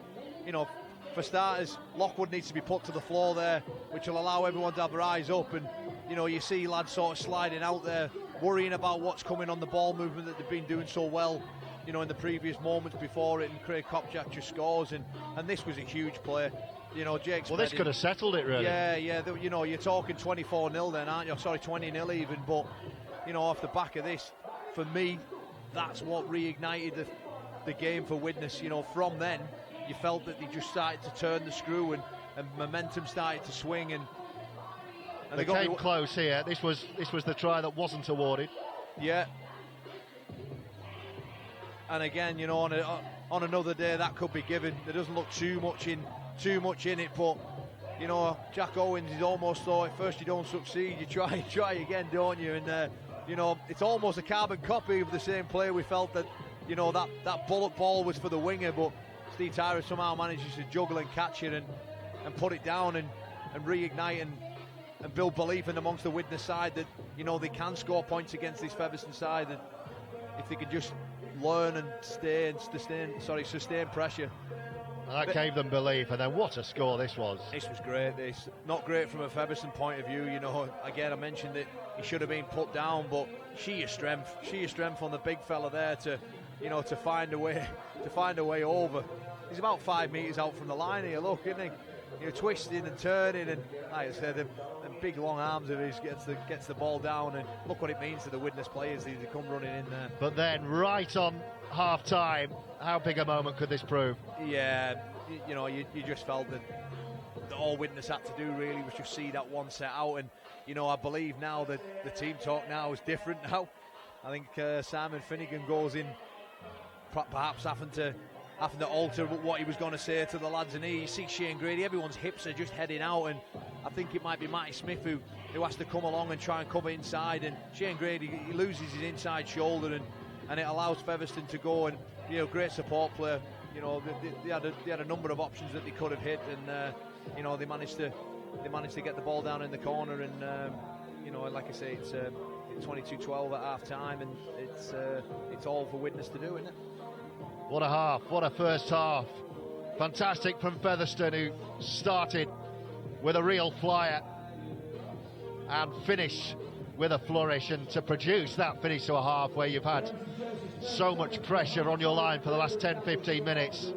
for starters, Lockwood needs to be put to the floor there, which will allow everyone to have their eyes up. And you know, you see lads sort of sliding out there, worrying about what's coming on the ball movement that they've been doing so well, you know, in the previous moments before it, and Craig Kopczak just scores, and this was a huge play. You know, Jake. Well, this could have settled it, really. Yeah. You know, you're talking 24-0 then, aren't you? Sorry, 20-0 even. But you know, off the back of this, for me, that's what reignited the game for Widnes. You know, from then, you felt that they just started to turn the screw, and momentum started to swing, and they came close here. This was the try that wasn't awarded. Yeah. and again, you know, on another day that could be given. There doesn't look too much in it, but you know, Jack Owens is almost thought at first you don't succeed, you try again, don't you? And you know, it's almost a carbon copy of the same play. We felt that, you know, that bullet ball was for the winger, but Steve Tyra somehow manages to juggle and catch it and put it down and reignite and build belief in amongst the Widnes side that, you know, they can score points against this Featherstone side, and if they could just learn and sustain pressure. And that gave them belief, and then what a score this was. This was great. This not great from a Featherstone point of view. You know, again, I mentioned that he should have been put down, but sheer strength on the big fella there to, you know, to find a way over. He's about 5 metres out from the line here. Look, isn't he? You know, twisting and turning, and like I said, the big long arms of his gets the ball down, and look what it means to the Widnes players. They come running in there. But then, right on half time, how big a moment could this prove? Yeah, you know, you just felt that all Widnes had to do really was just see that one set out, and you know, I believe now that the team talk now is different now. I think Simon Finnegan goes in perhaps having to alter what he was going to say to the lads, and you see Shane Grady, everyone's hips are just heading out, and I think it might be Matty Smith who has to come along and try and cover inside, and Shane Grady, he loses his inside shoulder, and it allows Featherstone to go, and you know, great support play. You know, they had a number of options that they could have hit, and you know, they managed to get the ball down in the corner, and you know, like I say, it's 22-12 at half time, and it's all for Widnes to do, isn't it? What a half, what a first half. Fantastic from Featherstone, who started with a real flyer and finished with a flourish, and to produce that finish to a half where you've had so much pressure on your line for the last 10-15 minutes,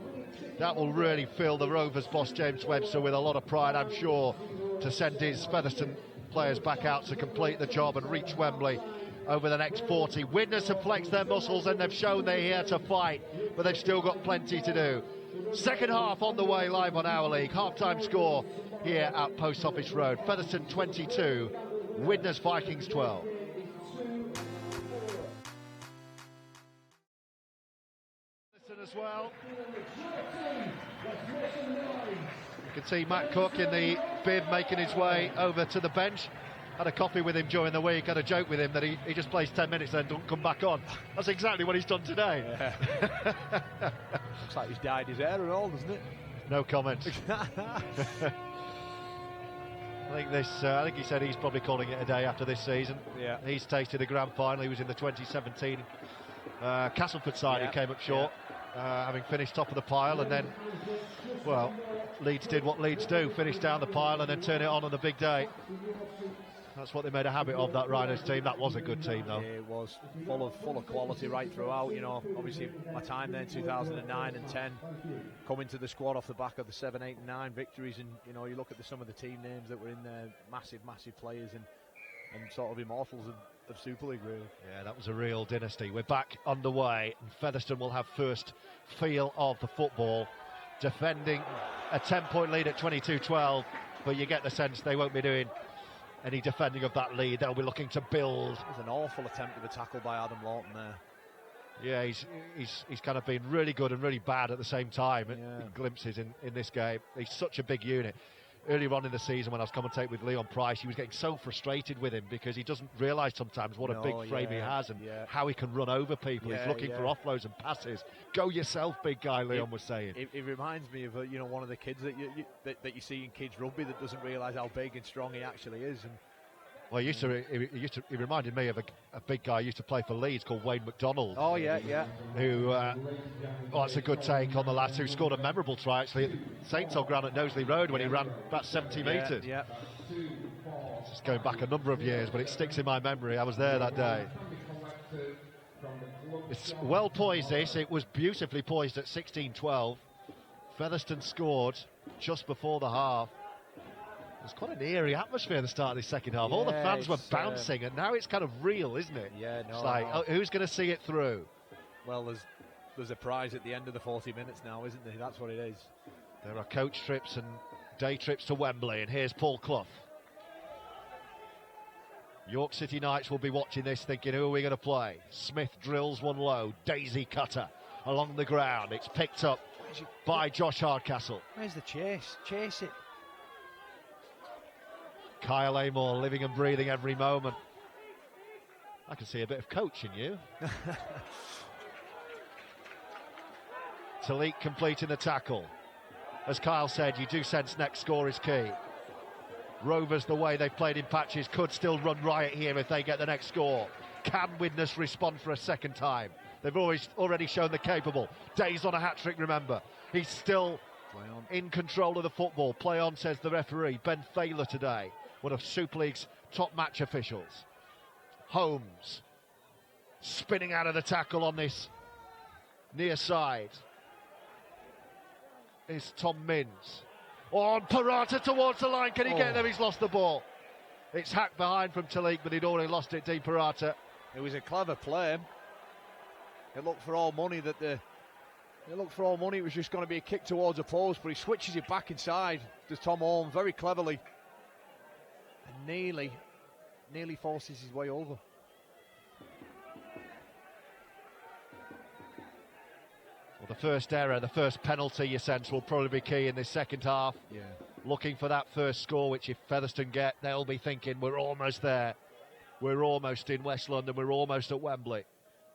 that will really fill the Rovers boss James Webster with a lot of pride, I'm sure, to send his Featherstone players back out to complete the job and reach Wembley over the next 40. Widnes have flexed their muscles and they've shown they're here to fight, but they've still got plenty to do. Second half on the way, live on Our League. Half-time score here at Post Office Road. Featherstone 22, Widnes Vikings 12. As well. You can see Matt Cook in the bib making his way over to the bench. Had a coffee with him during the week, had a joke with him that he just plays 10 minutes and then don't come back on. That's exactly what he's done today. Yeah. Looks like he's dyed his hair and all, doesn't it? No comment. I think he said he's probably calling it a day after this season. Yeah. He's tasted the grand final. He was in the 2017 Castleford side, who came up short, having finished top of the pile, and then, well, Leeds did what Leeds do, finish down the pile and then turn it on the big day. That's what they made a habit of, that Rhinos team. That was a good team, though. Yeah, it was full of quality right throughout. You know, obviously my time there in 2009 and 10, coming to the squad off the back of the 7, 8 and 9 victories, and you know, you look at some of the team names that were in there, massive players, and sort of immortals of Super League, really. Yeah, that was a real dynasty. We're back underway, and Featherstone will have first feel of the football, defending a 10-point lead at 22-12, but you get the sense they won't be doing any defending of that lead. They'll be looking to build. It was an awful attempt at a tackle by Adam Lawton there. Yeah, he's kind of been really good and really bad at the same time. Yeah. Glimpses in this game. He's such a big unit. Earlier on in the season, when I was commentating with Leon Price, he was getting so frustrated with him because he doesn't realise sometimes what a big frame he has and how he can run over people. He's looking for offloads and passes. Go yourself, big guy, Leon was saying. It reminds me of one of the kids that you see in kids rugby that doesn't realise how big and strong he actually is. And well, he reminded me of a big guy who used to play for Leeds called Wayne McDonald. Oh, yeah. Who, that's a good take on the lads, who scored a memorable try, actually, at Saints on ground at Knowsley Road when he ran about 70 metres. Yeah. It's going back a number of years, but it sticks in my memory. I was there that day. It's well poised, this. It was beautifully poised at 16-12. Featherstone scored just before the half. It's quite an eerie atmosphere at the start of this second half. All the fans were bouncing, and now it's kind of real, isn't it? Yeah, no. It's like, who's going to see it through? Well, there's a prize at the end of the 40 minutes now, isn't there? That's what it is. There are coach trips and day trips to Wembley, and here's Paul Clough. York City Knights will be watching this thinking, who are we going to play? Smith drills one low, Daisy Cutter along the ground. It's picked up by Josh Hardcastle. Where's the chase? Chase it. Kyle Amor living and breathing every moment. I can see a bit of coach in you. Talik completing the tackle. As Kyle said, you do sense next score is key. Rovers, the way they've played in patches, could still run riot here if they get the next score. Can Widnes respond for a second time? They've already shown they're capable. Day's on a hat-trick, remember. He's still in control of the football. Play on, says the referee. Ben Thaler today, one of Super League's top match officials. Holmes spinning out of the tackle on this near side. Is Tom Minns. On Parata towards the line. Can he get there? He's lost the ball. It's hacked behind from Talik, but he'd already lost it. Di Parata. It was a clever play. It looked for all money that it was just going to be a kick towards a post, but he switches it back inside to Tom Holmes very cleverly, and nearly forces his way over. Well, the first error, the first penalty, you sense, will probably be key in this second half. Yeah. Looking for that first score, which if Featherstone get, they'll be thinking, we're almost there. We're almost in West London. We're almost at Wembley.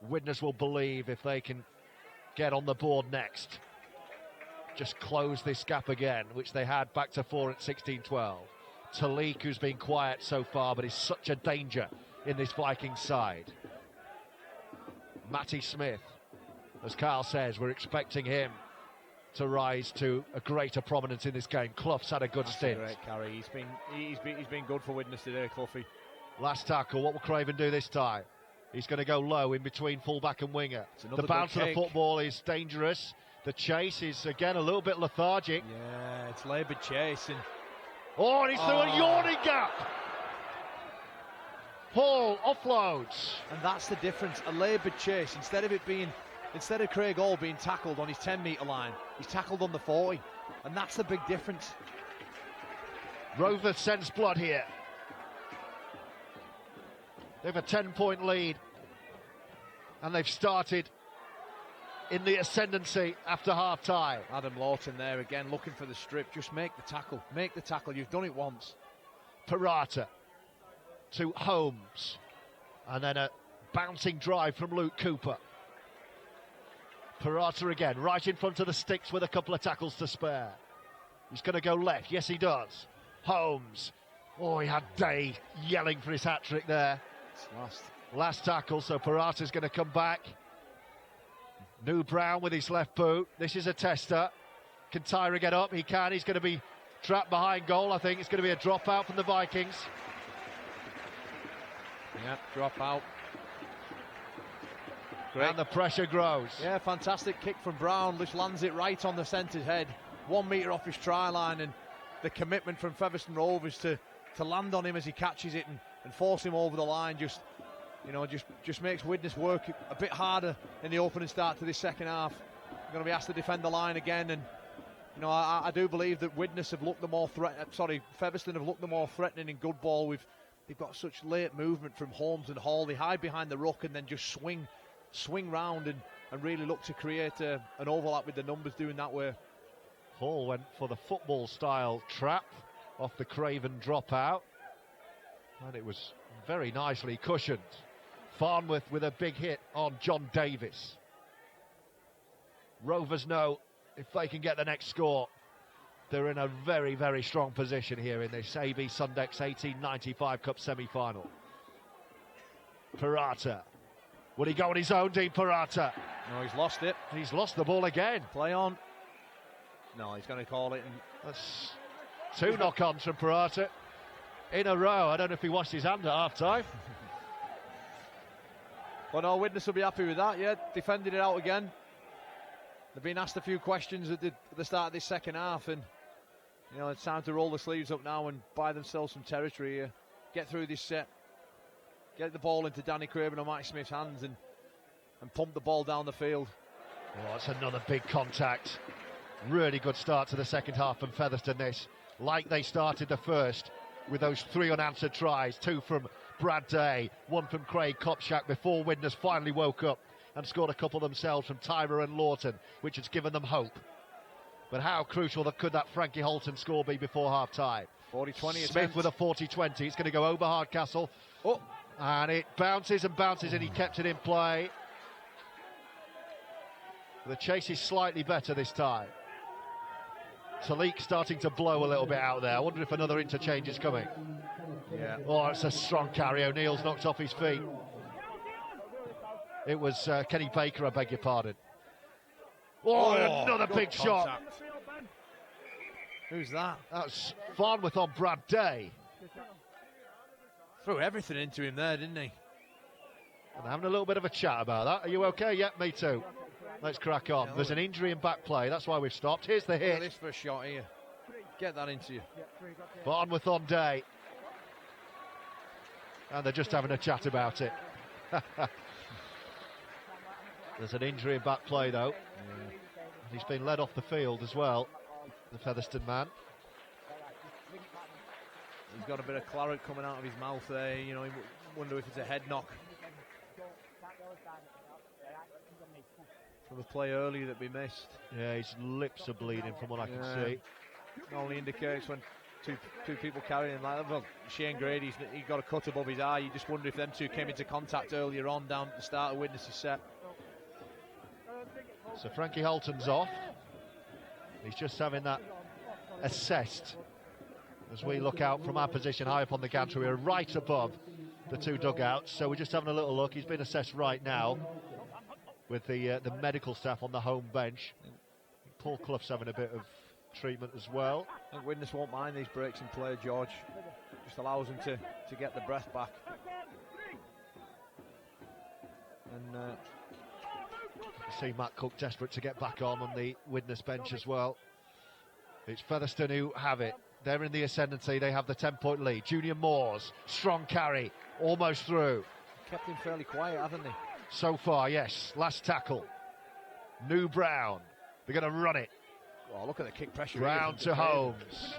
Widnes will believe if they can get on the board next. Just close this gap again, which they had back to 4 at 16-12. Talik, who's been quiet so far, but is such a danger in this Vikings side. Matty Smith, as Carl says, we're expecting him to rise to a greater prominence in this game. Clough's had a good stint. Great carry. He's been good for Widnes today, Cloughie. Last tackle. What will Craven do this time? He's going to go low in between fullback and winger. The bounce of the football is dangerous. The chase is again a little bit lethargic. Yeah, it's laboured chase. And he's through a yawning gap. Hall offloads. And that's the difference. A laboured chase. Instead of Craig Hall being tackled on his 10-metre line, he's tackled on the 40. And that's the big difference. Rovers sense blood here. They've a 10-point lead. And they've started in the ascendancy after half-time. Adam Lawton there again, looking for the strip. Just make the tackle. Make the tackle. You've done it once. Parata to Holmes. And then a bouncing drive from Luke Cooper. Parata again, right in front of the sticks with a couple of tackles to spare. He's going to go left. Yes, he does. Holmes. He had Day yelling for his hat-trick there. It's Last tackle, so Parata's going to come back. New Brown with his left boot. This is a tester. Can Tyra get up? He can. He's going to be trapped behind goal. I think it's going to be a dropout from the Vikings. Yeah, drop out. Great. And the pressure grows. Yeah, fantastic kick from Brown. Just lands it right on the centre's head. 1 metre off his try line, and the commitment from Featherstone Rovers to land on him as he catches it and force him over the line just makes Widnes work a bit harder in the opening start to this second half. They're going to be asked to defend the line again, and I do believe that Widnes have looked the more Featherstone have looked the more threatening in good ball. They've got such late movement from Holmes and Hall. They hide behind the ruck and then just swing round and really look to create an overlap with the numbers doing that way. Hall went for the football style trap off the Craven dropout, and it was very nicely cushioned. Farnworth with a big hit on John Davis. Rovers know if they can get the next score, they're in a very, very strong position here in this AB Sundex 1895 Cup semi-final. Parata. Will he go on his own, Di Parata? No, he's lost it. He's lost the ball again. Play on. No, he's going to call it. That's 2 knock-ons from Parata in a row. I don't know if he washed his hand at half-time. Well, no, Widnes will be happy with that, yeah. Defending it out again. They've been asked a few questions at the start of this second half, and it's time to roll the sleeves up now and buy themselves some territory here. Get through this set. Get the ball into Danny Craven or Mike Smith's hands and pump the ball down the field. It's another big contact. Really good start to the second half from Featherstone this. Like they started the first with those 3 unanswered tries. 2 from Brad Day, 1 from Craig Kopchak before Widnes finally woke up and scored a couple themselves from Tyra and Lawton, which has given them hope. But how crucial could that Frankie Holton score be before half-time? 40-20 Smith attempt. with a 40-20. It's going to go over Hardcastle. Oh. And it bounces and bounces, and he kept it in play. The chase is slightly better this time. Talik starting to blow a little bit out there. I wonder if another interchange is coming. Yeah. Oh, it's a strong carry. O'Neill's knocked off his feet. It was Kenny Baker, I beg your pardon. Oh, another big shot. Who's that? That's Farnworth on Brad Day. Threw everything into him there, didn't he? And having a little bit of a chat about that. Are you okay? Yep, me too. Let's crack on. There's an injury in back play. That's why we've stopped. Here's the hit. This first shot here. Get that into you. Farnworth on Day. And they're just having a chat about it. There's an injury in back play, though. Yeah. He's been led off the field as well, the Featherstone man. He's got a bit of claret coming out of his mouth there. You know, you wonder if it's a head knock from a play earlier that we missed. Yeah, his lips are bleeding from what I can see. It only indicates when two people carrying him like that. Well, Shane Grady's he got a cut above his eye. You just wonder if them two came into contact earlier on down at the start of Widnes' set. So Frankie Holton's off. He's just having that assessed as we look out from our position high up on the gantry. We're right above the two dugouts, so we're just having a little look. He's been assessed right now with the medical staff on the home bench. Paul Clough's having a bit of treatment as well. I think Widnes won't mind these breaks in play, George. Just allows them to get the breath back. And you see Matt Cook desperate to get back on the Widnes bench as well. It's Featherstone who have it. They're in the ascendancy. They have the 10-point lead. Junior Moores, strong carry, almost through. Kept him fairly quiet, haven't they? So far, yes. Last tackle. New Brown. They're going to run it. Oh, look at the kick pressure. Round to Holmes.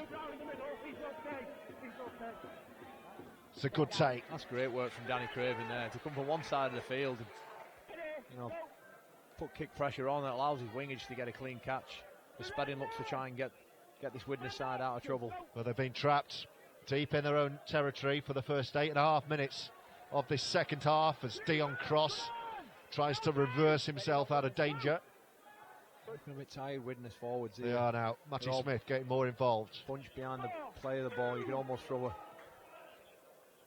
It's a good take. That's great work from Danny Craven there to come from one side of the field and, you know, put kick pressure on that allows his wingage to get a clean catch. The Spedding looks to try and get this Widnes side out of trouble. Well, they've been trapped deep in their own territory for the first 8.5 minutes of this second half as Dion Cross tries to reverse himself out of danger. Looking a bit tired, Widnes forwards. They are now. Matty Smith getting more involved. Bunch behind the play of the ball. You can almost throw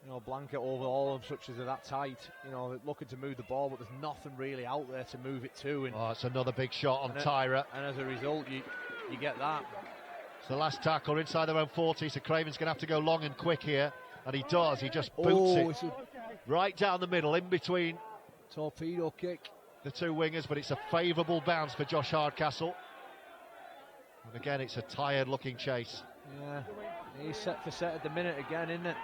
a blanket over all of them, such as they're that tight. You know, looking to move the ball, but there's nothing really out there to move it to. And it's another big shot on Tyra. And as a result, you get that. It's the last tackle inside their own 40, so Craven's going to have to go long and quick here. And he does. He just boots it right down the middle, in between. Torpedo kick. The two wingers, but it's a favourable bounce for Josh Hardcastle. And again, it's a tired-looking chase. Yeah, he's set for set at the minute again, isn't it?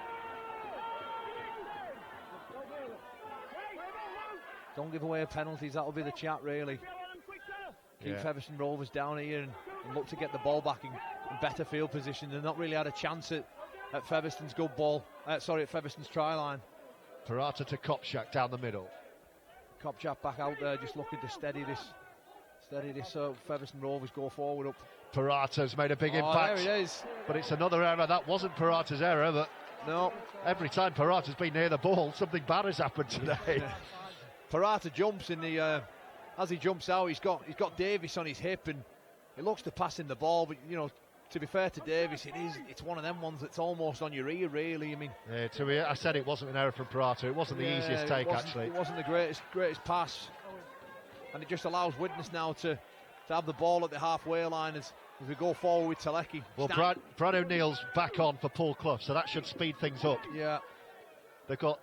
Don't give away penalties, that'll be the chat, really. Keep Featherstone Rovers down here and look to get the ball back in better field position. They've not really had a chance at Featherstone's good ball. At Featherstone's try line. Parata to Kopchak down the middle. Kopchak back out there, just looking to steady this. Featherstone Rovers go forward up. Parata's made a big impact. There it is. But it's another error. That wasn't Parata's error, but no. Every time Parata's been near the ball, something bad has happened today. Parata jumps in the as he jumps out, he's got Davis on his hip, and it looks to pass in the ball, but you know, to be fair to Davis, it's one of them ones that's almost on your ear, really. I mean, I said it wasn't an error from Parata. It wasn't the easiest take, actually. It wasn't the greatest pass, and it just allows Widnes now to have the ball at the halfway line as we go forward with Telecki. Well, Brad O'Neill's back on for Paul Clough, so that should speed things up. Yeah, they've got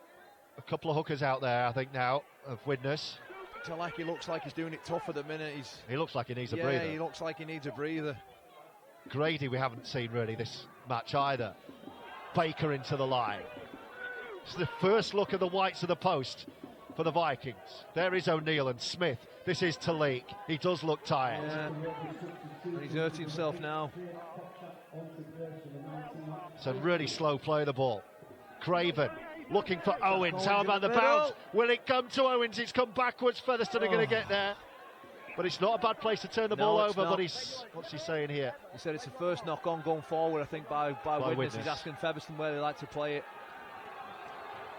a couple of hookers out there, I think, now of Widnes. Telecki looks like he's doing it tough at the minute. He looks like he needs a breather. Yeah, he looks like he needs a breather. Grady we haven't seen really this match either. Baker into the line. It's the first look at the whites of the post for the Vikings. There is O'Neill and Smith. This is Talik. He does look tired. Yeah. And he's hurt himself now. It's a really slow play of the ball. Craven Looking for Owens. How about the bounce? Will it come to Owens? It's come backwards. Featherstone are going to get there. But it's not a bad place to turn the ball over. But what's he saying here? He said it's the first knock on going forward, I think, by Widnes. He's asking Featherstone where they like to play it.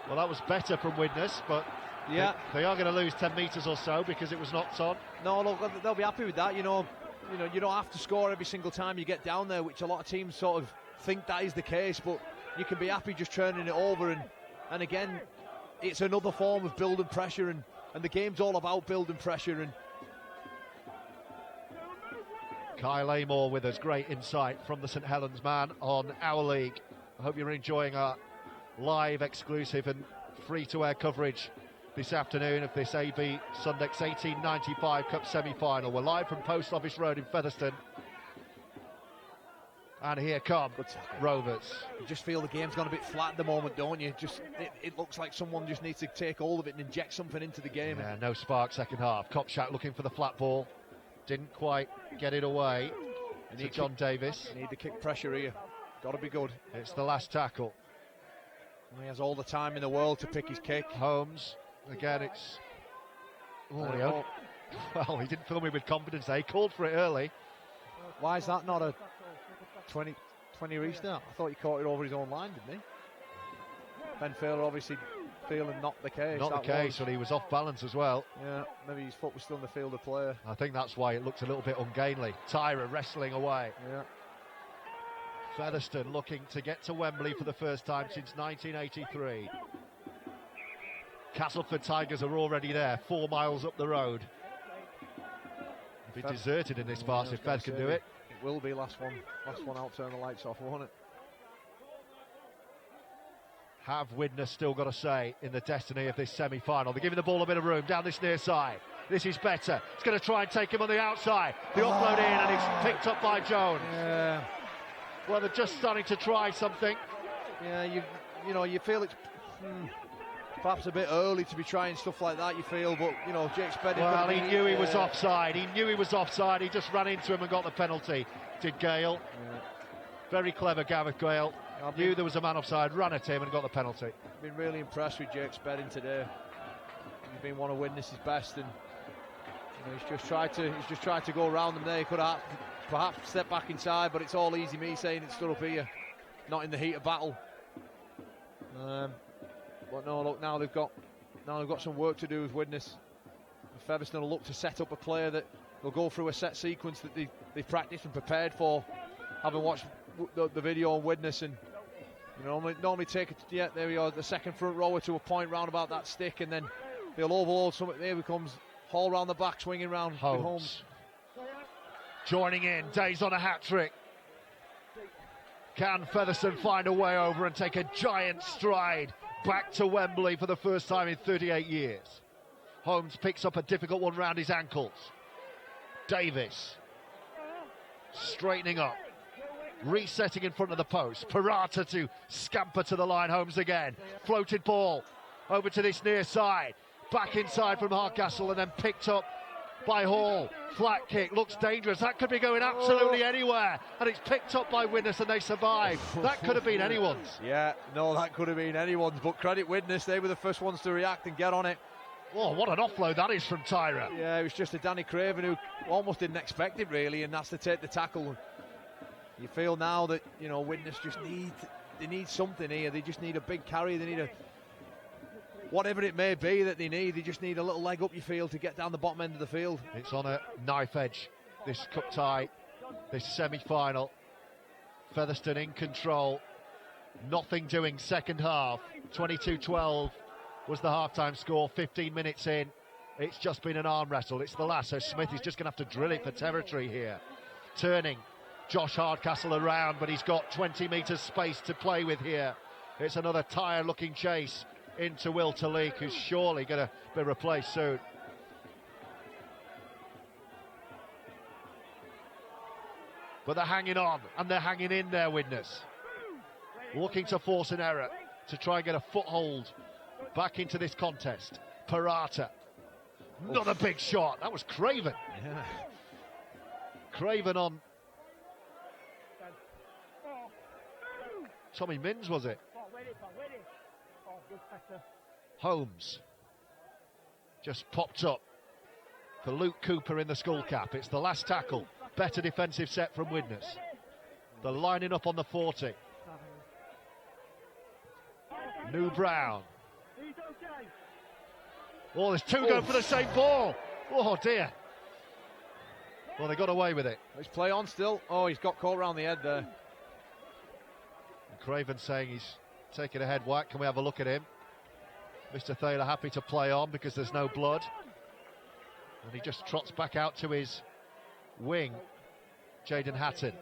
Well, that was better from Widnes, but yeah, they are going to lose 10 metres or so because it was knocked on. No, look, they'll be happy with that. You know, you don't have to score every single time you get down there, which a lot of teams sort of think that is the case. But you can be happy just turning it over, and again, it's another form of building pressure, and the game's all about building pressure. And Kyle Amor with us, great insight from the St Helens man on Our League. I hope you're enjoying our live, exclusive and free-to-air coverage this afternoon of this AB Sundex 1895 Cup semi-final. We're live from Post Office Road in Featherstone. And here come Rovers. You just feel the game's gone a bit flat at the moment, don't you? It looks like someone just needs to take hold of it and inject something into the game. Yeah, no spark second half. Kopchak looking for the flat ball. Didn't quite get it away to John Davis. Need the kick pressure here. Got to be good. It's the last tackle. He has all the time in the world to pick his kick. Holmes, again, it's... Oh, well, he didn't fill me with confidence there. He called for it early. Why is that not a 20 restart? I thought he caught it over his own line, didn't he? Ben Failer obviously feeling not the case. Not the case, but he was off balance as well. Yeah, maybe his foot was still in the field of play. I think that's why it looked a little bit ungainly. Tyra wrestling away. Yeah. Featherstone looking to get to Wembley for the first time since 1983. Castleford Tigers are already there, 4 miles up the road. It'll be deserted in this part if Fed can do it. It will be last one out, turn the lights off, won't it? Have Widnes still got a say in the destiny of this semi-final? They're giving the ball a bit of room down this near side. This is better. It's going to try and take him on the outside. The offload in, and it's picked up by Jones. Yeah. Well, they're just starting to try something. Yeah, you feel it's perhaps a bit early to be trying stuff like that, you feel, but, Jake Spedding... Well, he knew he was offside. He knew he was offside. He just ran into him and got the penalty, did Gale. Yeah. Very clever, Gareth Gale. Knew there was a man offside, ran at him and got the penalty. Been really impressed with Jake Spedding today. He's been one of Widnes' best, and he's just tried to go around them there. He could have perhaps stepped back inside, but it's all easy me saying it stood up here, not in the heat of battle. But no, look, now they've got some work to do with Widnes. Featherstone will look to set up a player that will go through a set sequence that they've practiced and prepared for. Having watched the video on Widnes, and normally take it. Yeah, there we are. The second front rower to a point round about that stick, and then they'll overload something. There he comes, haul round the back, swinging round. Holmes joining in. Day's on a hat trick. Can Featherstone find a way over and take a giant stride back to Wembley for the first time in 38 years? Holmes picks up a difficult one round his ankles. Davis straightening up, resetting in front of the post. Parata to scamper to the line. Holmes again. Floated ball over to this near side. Back inside from Hardcastle and then picked up by Hall. Flat kick, looks dangerous. That could be going absolutely anywhere. And it's picked up by Widnes and they survive. That could have been anyone's. Yeah, no, that could have been anyone's. But credit Widnes, they were the first ones to react and get on it. Oh, what an offload that is from Tyra. Yeah, it was just a Danny Craven who almost didn't expect it really, and that's to take the tackle. You feel now that, Widnes just need something here. They just need a big carry. They need whatever it may be that they just need a little leg up, you feel, to get down the bottom end of the field. It's on a knife edge, this cup tie, this semi-final. Featherstone in control. Nothing doing second half. 22-12 was the half-time score, 15 minutes in. It's just been an arm wrestle. It's the last, so Smith is just going to have to drill it for territory here. Turning Josh Hardcastle around, but he's got 20 metres space to play with here. It's another tired-looking chase into Will Talik, who's surely going to be replaced soon. But they're hanging on, and they're hanging in there, Widnes. Looking to force an error, to try and get a foothold back into this contest. Parata. Another big shot. That was Craven. Yeah. Craven on Tommy Minns, was it? Holmes just popped up for Luke Cooper in the skull cap. It's the last tackle. Better defensive set from Widnes. They're lining up on the 40. New Brown. Oh, there's two going for the same ball. Oh dear. Well, they got away with it. Let's play on still. Oh, he's got caught around the head there. And Craven saying he's taking a head whack. Can we have a look at him? Mr. Thaler happy to play on because there's no blood. And he just trots back out to his wing, Jaden Hatton.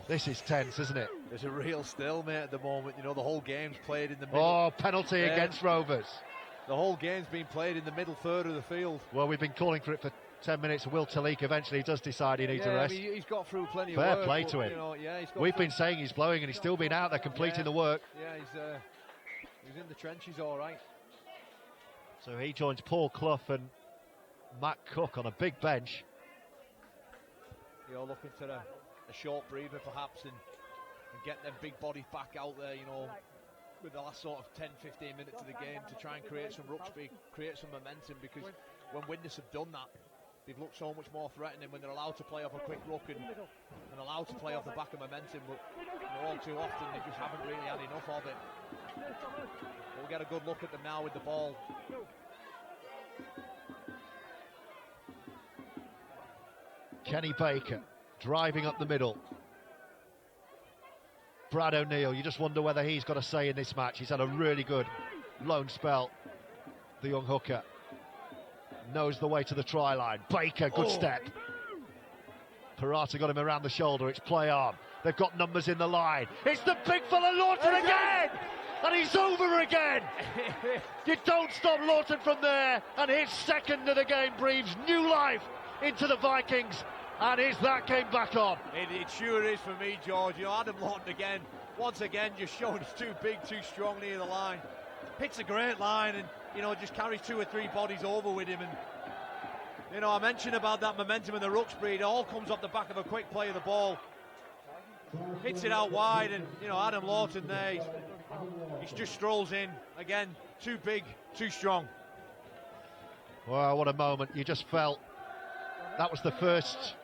This is tense, isn't it? There's a real stalemate at the moment. You know, the whole game's played in the middle. Oh, penalty against Rovers. The whole game's been played in the middle third of the field. Well, we've been calling for it for 10 minutes. Will Talik eventually does decide he needs a rest. I mean, he's got through plenty of Fair work. play to him. You know, We've been saying he's blowing and he's still been out there completing the work. Yeah, he's in the trenches all right. So he joins Paul Clough and Matt Cook on a big bench. You know, looking to a short breather perhaps and get them big bodies back out there, you know, with the last sort of 10-15 minutes of the game to try and create some ruck speed, create some momentum, because when Widnes have done that, they've looked so much more threatening when they're allowed to play off a quick ruck and allowed to play off the back of momentum, but you know, all too often they just haven't really had enough of it. We'll get a good look at them now with the ball. Kenny Baker driving up the middle. Brad O'Neill, you just wonder whether he's got a say in this match. He's had a really good lone spell, the young hooker. Knows the way to the try line. Baker, good step. Parata got him around the shoulder. It's play on. They've got numbers in the line. It's the big fella Lawton again! And he's over again! You don't stop Lawton from there, and his second of the game breathes new life into the Vikings. And is that game back on? It sure is for me, George. You know, Adam Lawton again, once again, just showing he's too big, too strong near the line. Hits a great line and, you know, just carries 2 or 3 bodies over with him. And, you know, I mentioned about that momentum in the ruck speed. It all comes off the back of a quick play of the ball. Hits it out wide and, you know, Adam Lawton there, he just strolls in. Again, too big, too strong. Well, what a moment. You just felt that was the first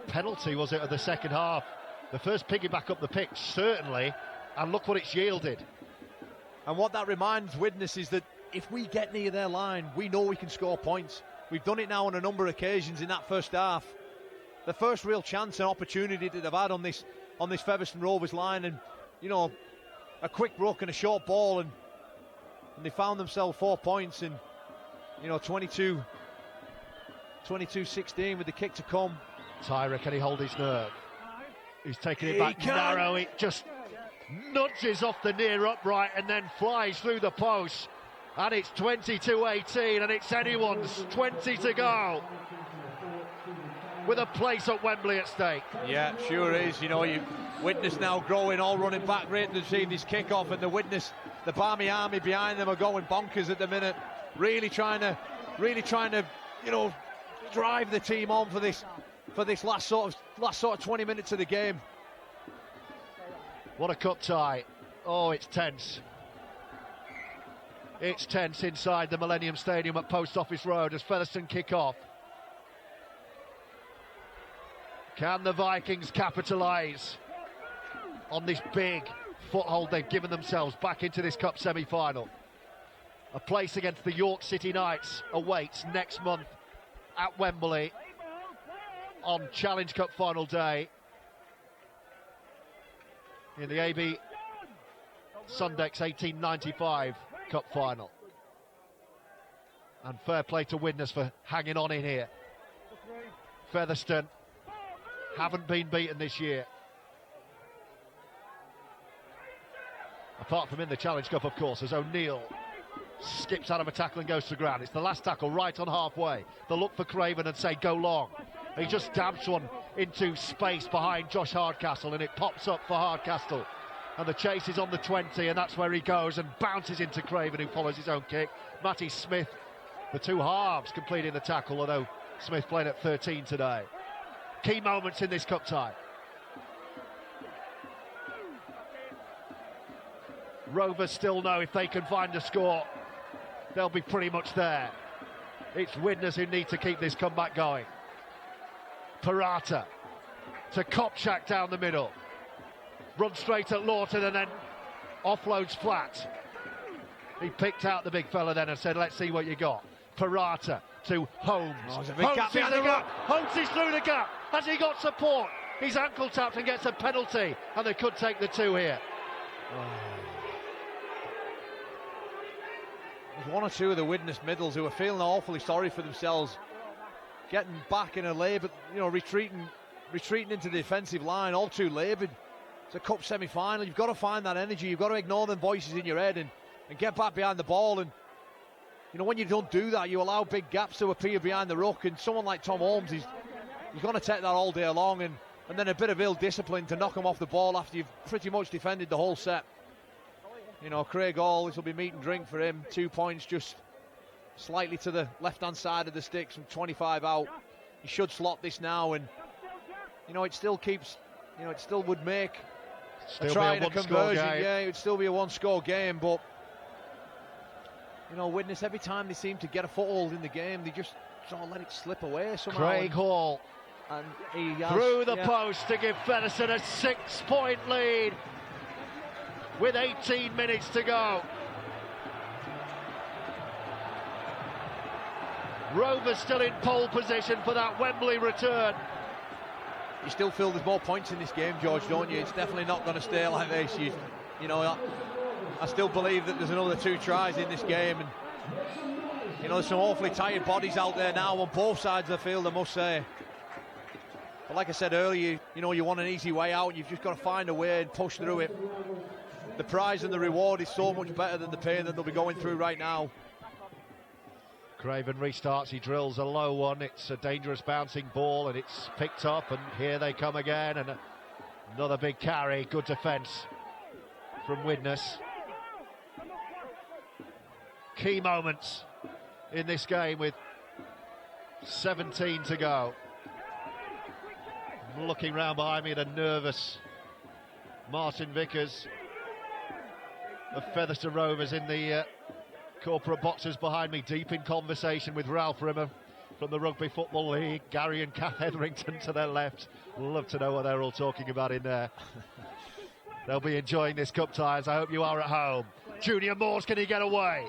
penalty, was it, of the second half? The first piggyback up the pitch, certainly, and look what it's yielded. And what that reminds Widnes is that if we get near their line, we know we can score points. We've done it now on a number of occasions in that first half. The first real chance and opportunity that they've had on this Featherstone Rovers line, and, you know, a quick ruck and a short ball, and they found themselves 4 points, and, you know, 22-16 with the kick to come. Tyra, can he hold his nerve? He's taking it back narrow. It just nudges off the near upright and then flies through the post. And it's 22-18, and it's anyone's. 20 to go. With a place at Wembley at stake. Yeah, sure is. You know, Widnes now growing, all running back, ready to receive this kick-off, and the Barmy Army behind them are going bonkers at the minute. Really trying to, you know, drive the team on for this last sort of 20 minutes of the game. What a cup tie. Oh, it's tense. It's tense inside the Millennium Stadium at Post Office Road as Featherstone kick off. Can the Vikings capitalise on this big foothold they've given themselves back into this cup semi-final? A place against the York City Knights awaits next month at Wembley on Challenge Cup final day in the AB Sundex 1895 Cup final. And fair play to Widnes for hanging on in here. Featherstone haven't been beaten this year. Apart from in the Challenge Cup, of course, as O'Neill skips out of a tackle and goes to the ground. It's the last tackle right on halfway. They'll look for Craven and say, go long. He just dabs one into space behind Josh Hardcastle, and it pops up for Hardcastle. And the chase is on the 20, and that's where he goes and bounces into Craven, who follows his own kick. Matty Smith, the two halves completing the tackle, although Smith played at 13 today. Key moments in this cup tie. Rovers still know if they can find a score, they'll be pretty much there. It's Widnes who need to keep this comeback going. Parata to Kopchak down the middle. Runs straight at Lawton and then offloads flat. He picked out the big fella then and said, let's see what you got. Parata to Holmes. Holmes is through the gap. Has he got support? He's ankle tapped and gets a penalty, and they could take the 2 here. There's one or two of the Widnes middles who are feeling awfully sorry for themselves, getting back in a laboured, retreating into the defensive line, all too laboured. It's a cup semi-final. You've got to find that energy. You've got to ignore the voices in your head and get back behind the ball. And when you don't do that, you allow big gaps to appear behind the ruck. And someone like Tom Holmes, he's going to take that all day long. And then a bit of ill discipline to knock him off the ball after you've pretty much defended the whole set. Craig Hall, this will be meat and drink for him. 2 points just slightly to the left-hand side of the sticks from 25 out. He should slot this now, and it still keeps, it still would make a try and a conversion. Yeah, it would still be a one-score game, but Widnes, every time they seem to get a foothold in the game, they just sort of let it slip away somehow. Craig Hall and he has, through the post to give Featherstone a 6-point lead with 18 minutes to go. Rovers still in pole position for that Wembley return. You still feel there's more points in this game, George, don't you? It's definitely not going to stay like this. I still believe that there's another 2 tries in this game, and there's some awfully tired bodies out there now on both sides of the field, I must say. But like I said earlier, you want an easy way out, and you've just got to find a way and push through it. The prize and the reward is so much better than the pain that they'll be going through right now. Craven restarts, he drills a low one. It's a dangerous bouncing ball, and it's picked up, and here they come again, and another big carry. Good defence from Widnes. Key moments in this game with 17 to go. I'm looking round behind me at a nervous Martin Vickers of Featherstone Rovers in the corporate boxes behind me, deep in conversation with Ralph Rimmer from the Rugby Football League. Gary and Kath Etherington to their left. Love to know what they're all talking about in there. They'll be enjoying this cup tie, as I hope you are at home. Junior Moores, can he get away?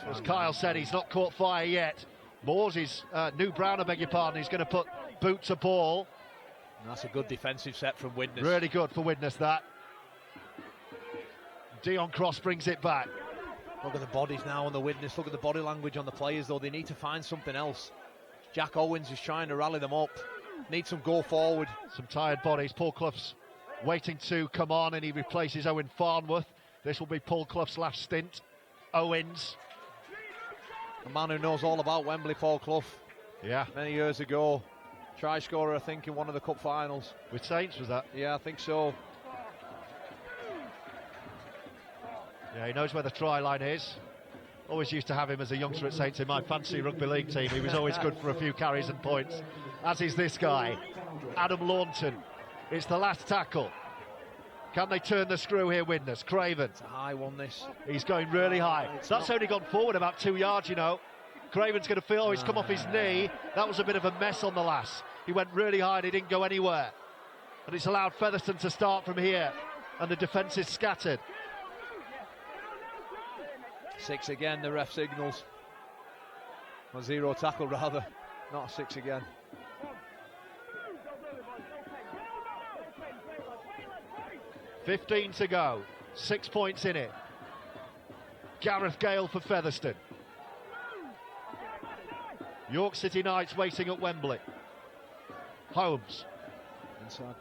As Kyle said, he's not caught fire yet. Moores is New Brown, I beg your pardon. He's going to put boot to ball. And that's a good defensive set from Widnes. Really good for Widnes, that. Dion Cross brings it back. Look at the bodies now on the Widnes. Look at the body language on the players, though. They need to find something else. Jack Owens is trying to rally them up. Need some go forward. Some tired bodies. Paul Clough's waiting to come on, and he replaces Owen Farnworth. This will be Paul Clough's last stint. Owens. A man who knows all about Wembley, Paul Clough. Yeah. Many years ago. Try scorer, I think, in one of the cup finals. With Saints, was that? Yeah, I think so. Yeah, he knows where the try line is. Always used to have him as a youngster at Saints in my fancy rugby league team. He was always good for a few carries and points, as is this guy, Adam Launton. It's the last tackle. Can they turn the screw here, Widnes? Craven. It's a high one, this. He's going really high. That's only gone forward about 2 yards, Craven's going to feel, he's come off his knee. That was a bit of a mess on the last. He went really high and he didn't go anywhere. And it's allowed Featherstone to start from here. And the defence is scattered. 6 again, the ref signals. Or 0 tackle, rather. Not a 6 again. $15 to go. 6 points in it. Gareth Gale for Featherstone. York City Knights waiting at Wembley. Holmes.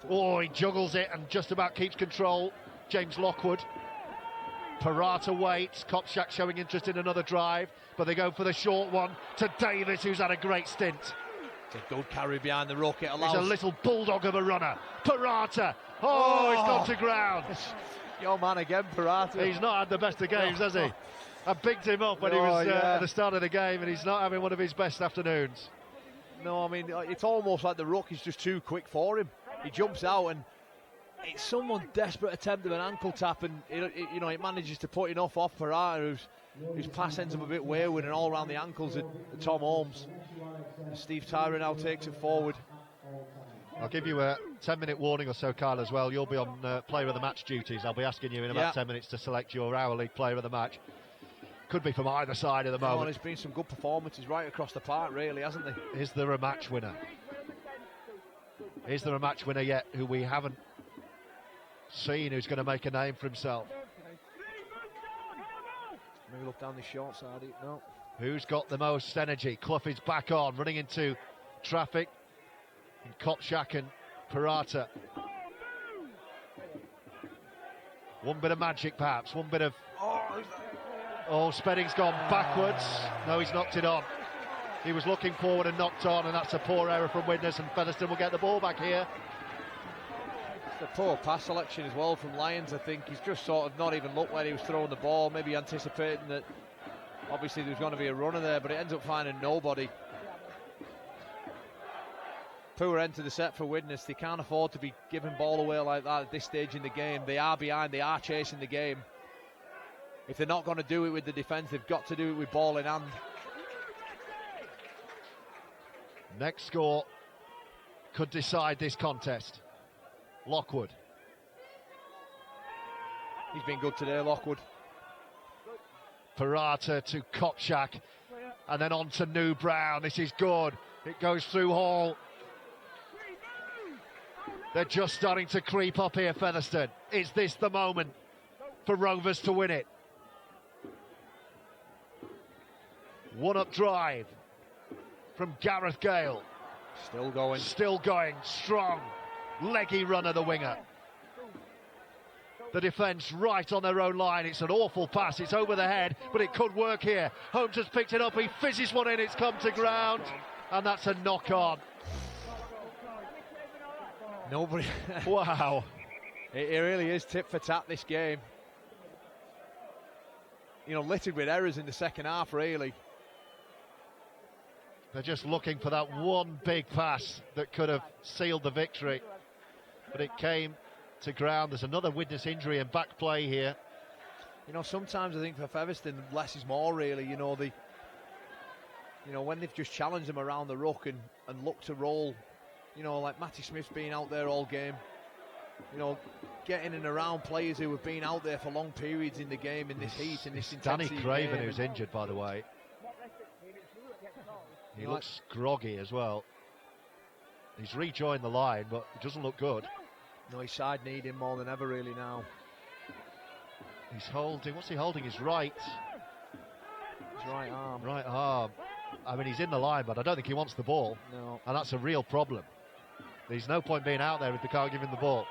Oh, he juggles it and just about keeps control. James Lockwood. Parata waits. Kopchak showing interest in another drive, but they go for the short one to Davis, who's had a great stint. It's a good carry behind the ruck. It allows... He's a little bulldog of a runner. Parata. Oh, he's gone to ground. Your man again, Parata. He's not had the best of games, has he? I bigged him up when he was at the start of the game, and he's not having one of his best afternoons. No, I mean, it's almost like the ruck is just too quick for him. He jumps out and it's someone's desperate attempt at an ankle tap, and it manages to put enough off Parata, whose pass ends up a bit wayward and all around the ankles at Tom Holmes. And Steve Tyra now takes it forward. I'll give you a 10-minute warning or so, Kyle, as well. You'll be on player of the match duties. I'll be asking you in about 10 minutes to select your hourly player of the match. Could be from either side at the moment. There's been some good performances right across the park, really, hasn't there? Is there a match winner? Is there a match winner yet who we haven't seen, who's going to make a name for himself? Maybe look down the short side. No. Who's got the most energy? Clough is back on, running into traffic. And Kopczak and Parata. One bit of magic, perhaps. One bit of... Oh, Spedding's gone backwards. No, he's knocked it on. He was looking forward and knocked on, and that's a poor error from Widnes, and Featherstone will get the ball back here. It's a poor pass selection as well from Lyons, I think. He's just sort of not even looked when he was throwing the ball, maybe anticipating that obviously there was going to be a runner there, but it ends up finding nobody. Poor end to the set for Widnes. They can't afford to be giving ball away like that at this stage in the game. They are behind, they are chasing the game. If they're not going to do it with the defence, they've got to do it with ball in hand. Next score could decide this contest. Lockwood. He's been good today, Lockwood. Parata to Kopczak, and then on to New Brown. This is good. It goes through Hall. They're just starting to creep up here, Featherstone. Is this the moment for Rovers to win it? One-up drive from Gareth Gale. Still going. Still going. Strong. Leggy runner, the winger. The defence right on their own line. It's an awful pass. It's over the head, but it could work here. Holmes has picked it up. He fizzes one in. It's come to ground. And that's a knock-on. Nobody. Wow. It really is tit for tat, this game. Littered with errors in the second half, really. They're just looking for that one big pass that could have sealed the victory. But it came to ground. There's another Widnes injury and back play here. Sometimes I think for Featherstone, less is more, really. When they've just challenged them around the ruck and looked to roll, like Matty Smith's been out there all game, getting in and around players who have been out there for long periods in the game, in this heat, in this intensity. Danny Craven, who's injured, by the way. He looks groggy as well. He's rejoined the line, but it doesn't look good. No, he's side-kneed him more than ever, really, now. He's holding, what's he holding? His right arm. Right arm. I mean, he's in the line, but I don't think he wants the ball. No. And that's a real problem. There's no point being out there if they can't give him the ball.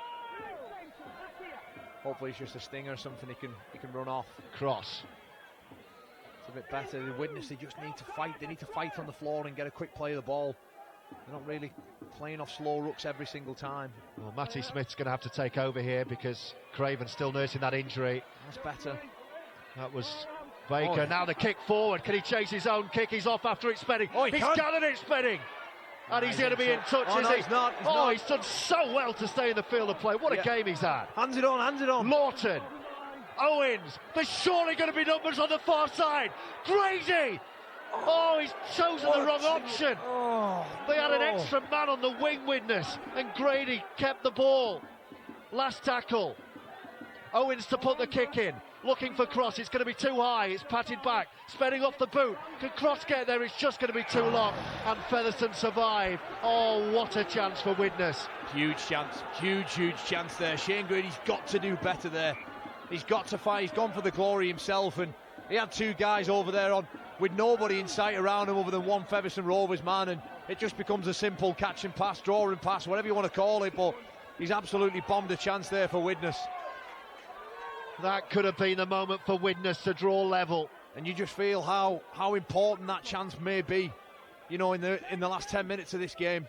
Hopefully it's just a stinger or something he can run off. Cross. It's a bit better. The Widnes, they just need to fight. They need to fight on the floor and get a quick play of the ball. They're not really playing off slow rucks every single time. Well, Matty Smith's going to have to take over here because Craven's still nursing that injury. That's better. That was Baker. Now the kick forward. Can he chase his own kick? He's off after it, Spedding. He's gathered it, Spedding. And he's going to be in touch, is he? He's not. He's done so well to stay in the field of play. What a game he's had. Hands it on. Lawton. Owens. There's surely going to be numbers on the far side. Grady. He's chosen the wrong option. They had an extra man on the wing, Widnes, and Grady kept the ball. Last tackle. Owens to put the kick in. Looking for Cross. It's going to be too high. It's patted back. Spedding off the boot. Can Cross get there? It's just going to be too long. And Featherstone survive. Oh, what a chance for Widnes. Huge chance. Huge chance there. Shane Grady's got to do better there. He's got to fight. He's gone for the glory himself, and he had two guys over there on with nobody in sight around him other than one Featherstone Rovers man, and it just becomes a simple catch and pass, draw and pass, whatever you want to call it, but he's absolutely bombed a chance there for Widnes. That could have been the moment for Widnes to draw level. And you just feel how important that chance may be, in the last 10 minutes of this game.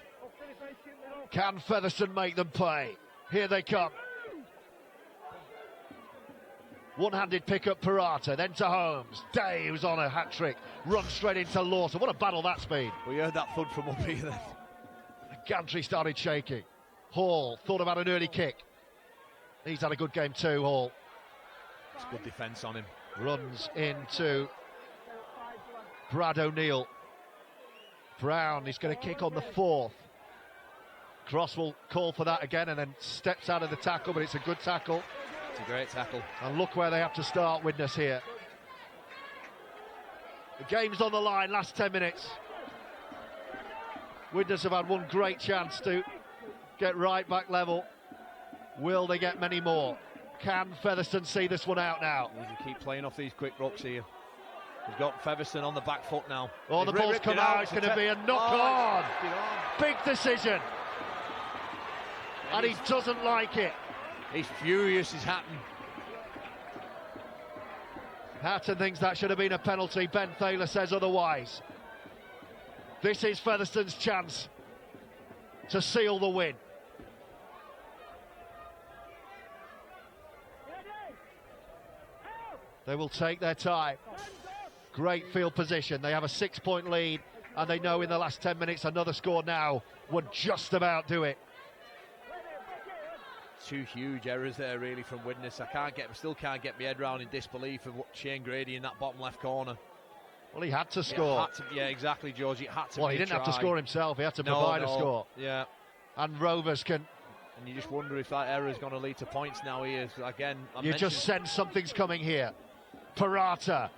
Can Featherstone make them pay? Here they come. One-handed pick up Parata, then to Holmes. Day, who's on a hat-trick, runs straight into Lawson. What a battle that's been. We heard that thud from up here then. Gantry started shaking. Hall thought about an early kick. He's had a good game too, Hall. It's good defence on him. Runs into Brad O'Neill. Brown is going to kick on the 4th. Cross will call for that again and then steps out of the tackle, but it's a good tackle. It's a great tackle. And look where they have to start, Widnes here. The game's on the line, last 10 minutes. Widnes have had one great chance to get right back level. Will they get many more? Can Featherstone see this one out now? Need to keep playing off these quick rucks here. He's got Featherstone on the back foot now. Oh, the ball's come out. It's going to be a knock-on. Big decision. And he doesn't like it. He's furious, he's Hatton. Hatton thinks that should have been a penalty. Ben Thaler says otherwise. This is Featherstone's chance to seal the win. They will take their time. Great field position. They have a 6-point lead, and they know in the last 10 minutes another score now would just about do it. Two huge errors there, really, from Widnes. Still can't get my head round in disbelief of Shane Grady in that bottom left corner. Well, he had to score. Yeah, exactly, George. He had to. Well, he didn't have to score himself. He had to provide a score. Yeah. And Rovers can. And you just wonder if that error is going to lead to points now. He is again. You just sense something's coming here. Parata,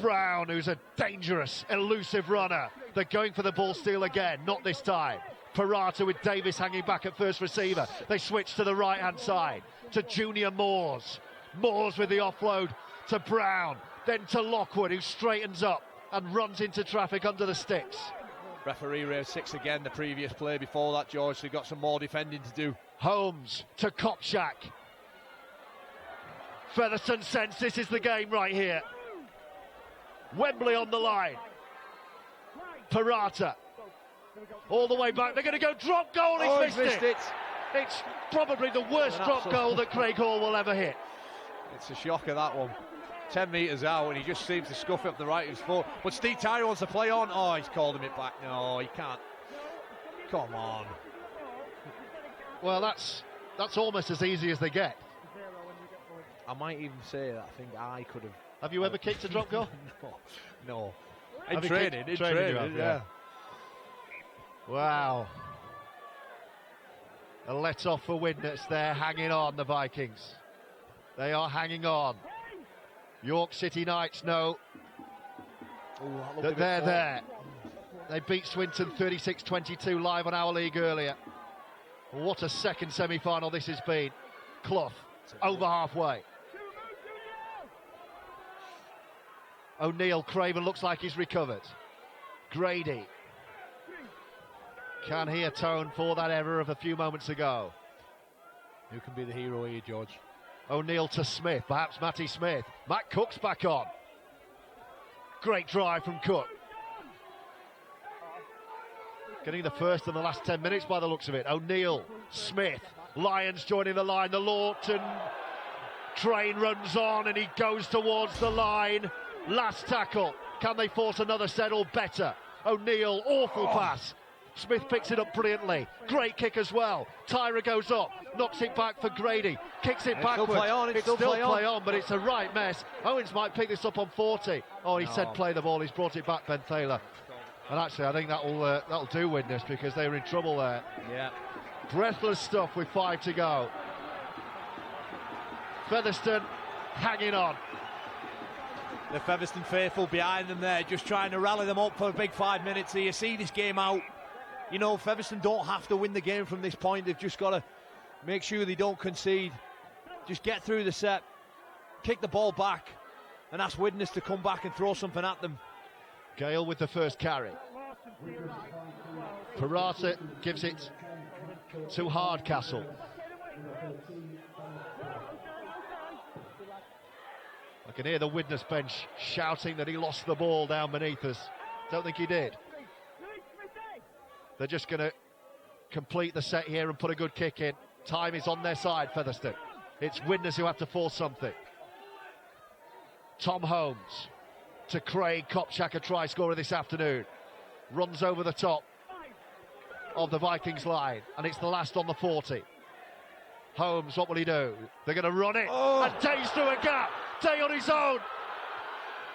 Brown, who's a dangerous, elusive runner. They're going for the ball steal again, not this time. Parata with Davis hanging back at first receiver. They switch to the right-hand side, to Junior Moores. Moores with the offload to Brown, then to Lockwood, who straightens up and runs into traffic under the sticks. Referee raised 6 again, the previous play before that, George, so they've got some more defending to do. Holmes to Kopchak. Featherstone sense this is the game right here. Wembley on the line. Parata. All the way back. They're going to go drop goal. He's missed it. It's probably the worst drop goal that Craig Hall will ever hit. It's a shocker, that one. 10 metres out, and he just seems to scuff up the right of his foot. But Steve Tyree wants to play on. Oh, he's called him it back. No, he can't. Come on. Well, that's almost as easy as they get. I might even say that I think I could have. Have you ever kicked a drop goal? No. In training, yeah. Wow. A let off for Widnes. They're hanging on, the Vikings. They are hanging on. York City Knights know that they're there. They beat Swinton 36-22 live on Our League earlier. What a second semi-final this has been. Clough, over halfway. O'Neill, Craven looks like he's recovered. Grady. Can he atone for that error of a few moments ago? Who can be the hero here, George? O'Neill to Smith, perhaps Matty Smith. Matt Cook's back on. Great drive from Cook. Getting the first in the last 10 minutes by the looks of it. O'Neill, Smith, Lyons joining the line. The Lawton train runs on and he goes towards the line. Last tackle. Can they force another set or better? O'Neill, awful pass. Smith picks it up brilliantly. Great kick as well. Tyra goes up, knocks it back for Grady, kicks it backwards. It's still play on, but it's a right mess. Owens might pick this up on 40. Oh, he said play the ball. He's brought it back, Ben Thaler. And actually, I think that'll do Widnes because they were in trouble there. Yeah. Breathless stuff with 5 to go. Featherstone hanging on. The Featherstone faithful behind them there, just trying to rally them up for a big 5 minutes here. See this game out. You know, Featherstone don't have to win the game from this point. They've just got to make sure they don't concede. Just get through the set, kick the ball back, and ask Widnes to come back and throw something at them. Gale with the first carry. Parata gives it to Hardcastle. I can hear the Widnes bench shouting that he lost the ball down beneath us. Don't think he did. They're just going to complete the set here and put a good kick in. Time is on their side, Featherstone. It's Widnes who have to force something. Tom Holmes to Craig Kopchak, a try scorer this afternoon. Runs over the top of the Vikings line, and it's the last on the 40. Holmes, what will he do? They're going to run it, Oh. and Day's through a gap. Day on his own,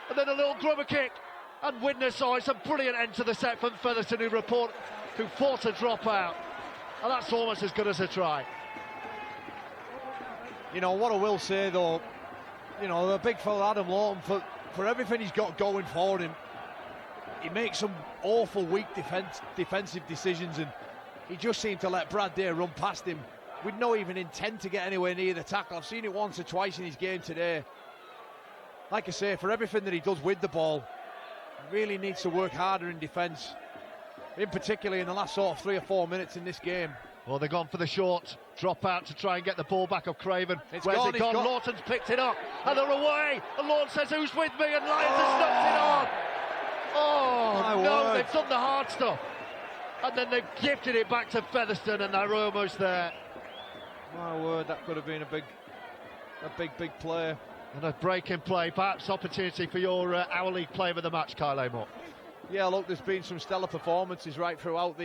and then a little grubber kick, and Widnes. Oh, it's a brilliant end to the set from Featherstone, who fought a drop out, and that's almost as good as a try. You know what I will say though, you know, the big fella Adam Lawton, for everything he's got going for him, he makes some awful weak defensive decisions, and he just seemed to let Brad Day run past him with no even intent to get anywhere near the tackle. I've seen it once or twice in his game today. Like I say, for everything that he does with the ball, he really needs to work harder in defence, in particular in the last sort of 3 or 4 minutes in this game. Well, they've gone for the short drop out to try and get the ball back of Craven. It's Where's gone, it gone? Lawton's picked it up, and they're away. And Lawton says, "Who's with me?" And Lyons has knocked it on. Oh, My no, word. they've done the hard stuff. And then they've gifted it back to Featherstone, and they're almost there. My word, that could have been a big play. And a break in play, perhaps opportunity for your Our League player of the match, Kyle Amor. Yeah, look, there's been some stellar performances right throughout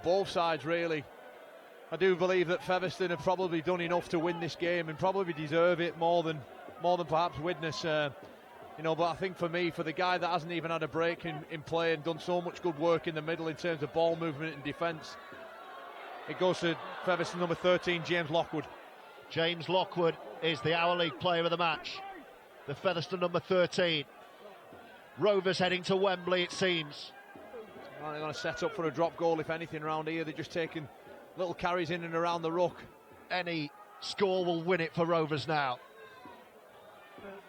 both sides, really. I do believe that Featherstone have probably done enough to win this game and probably deserve it more than perhaps Widnes. You know, but I think for me, for the guy that hasn't even had a break in play and done so much good work in the middle in terms of ball movement and defence, it goes to Featherstone number 13, James Lockwood. James Lockwood is the Our League player of the match. The Featherstone number 13. Rovers heading to Wembley, it seems. Well, they're going to set up for a drop goal, if anything, around here. They're just taking little carries in and around the ruck. Any score will win it for Rovers now.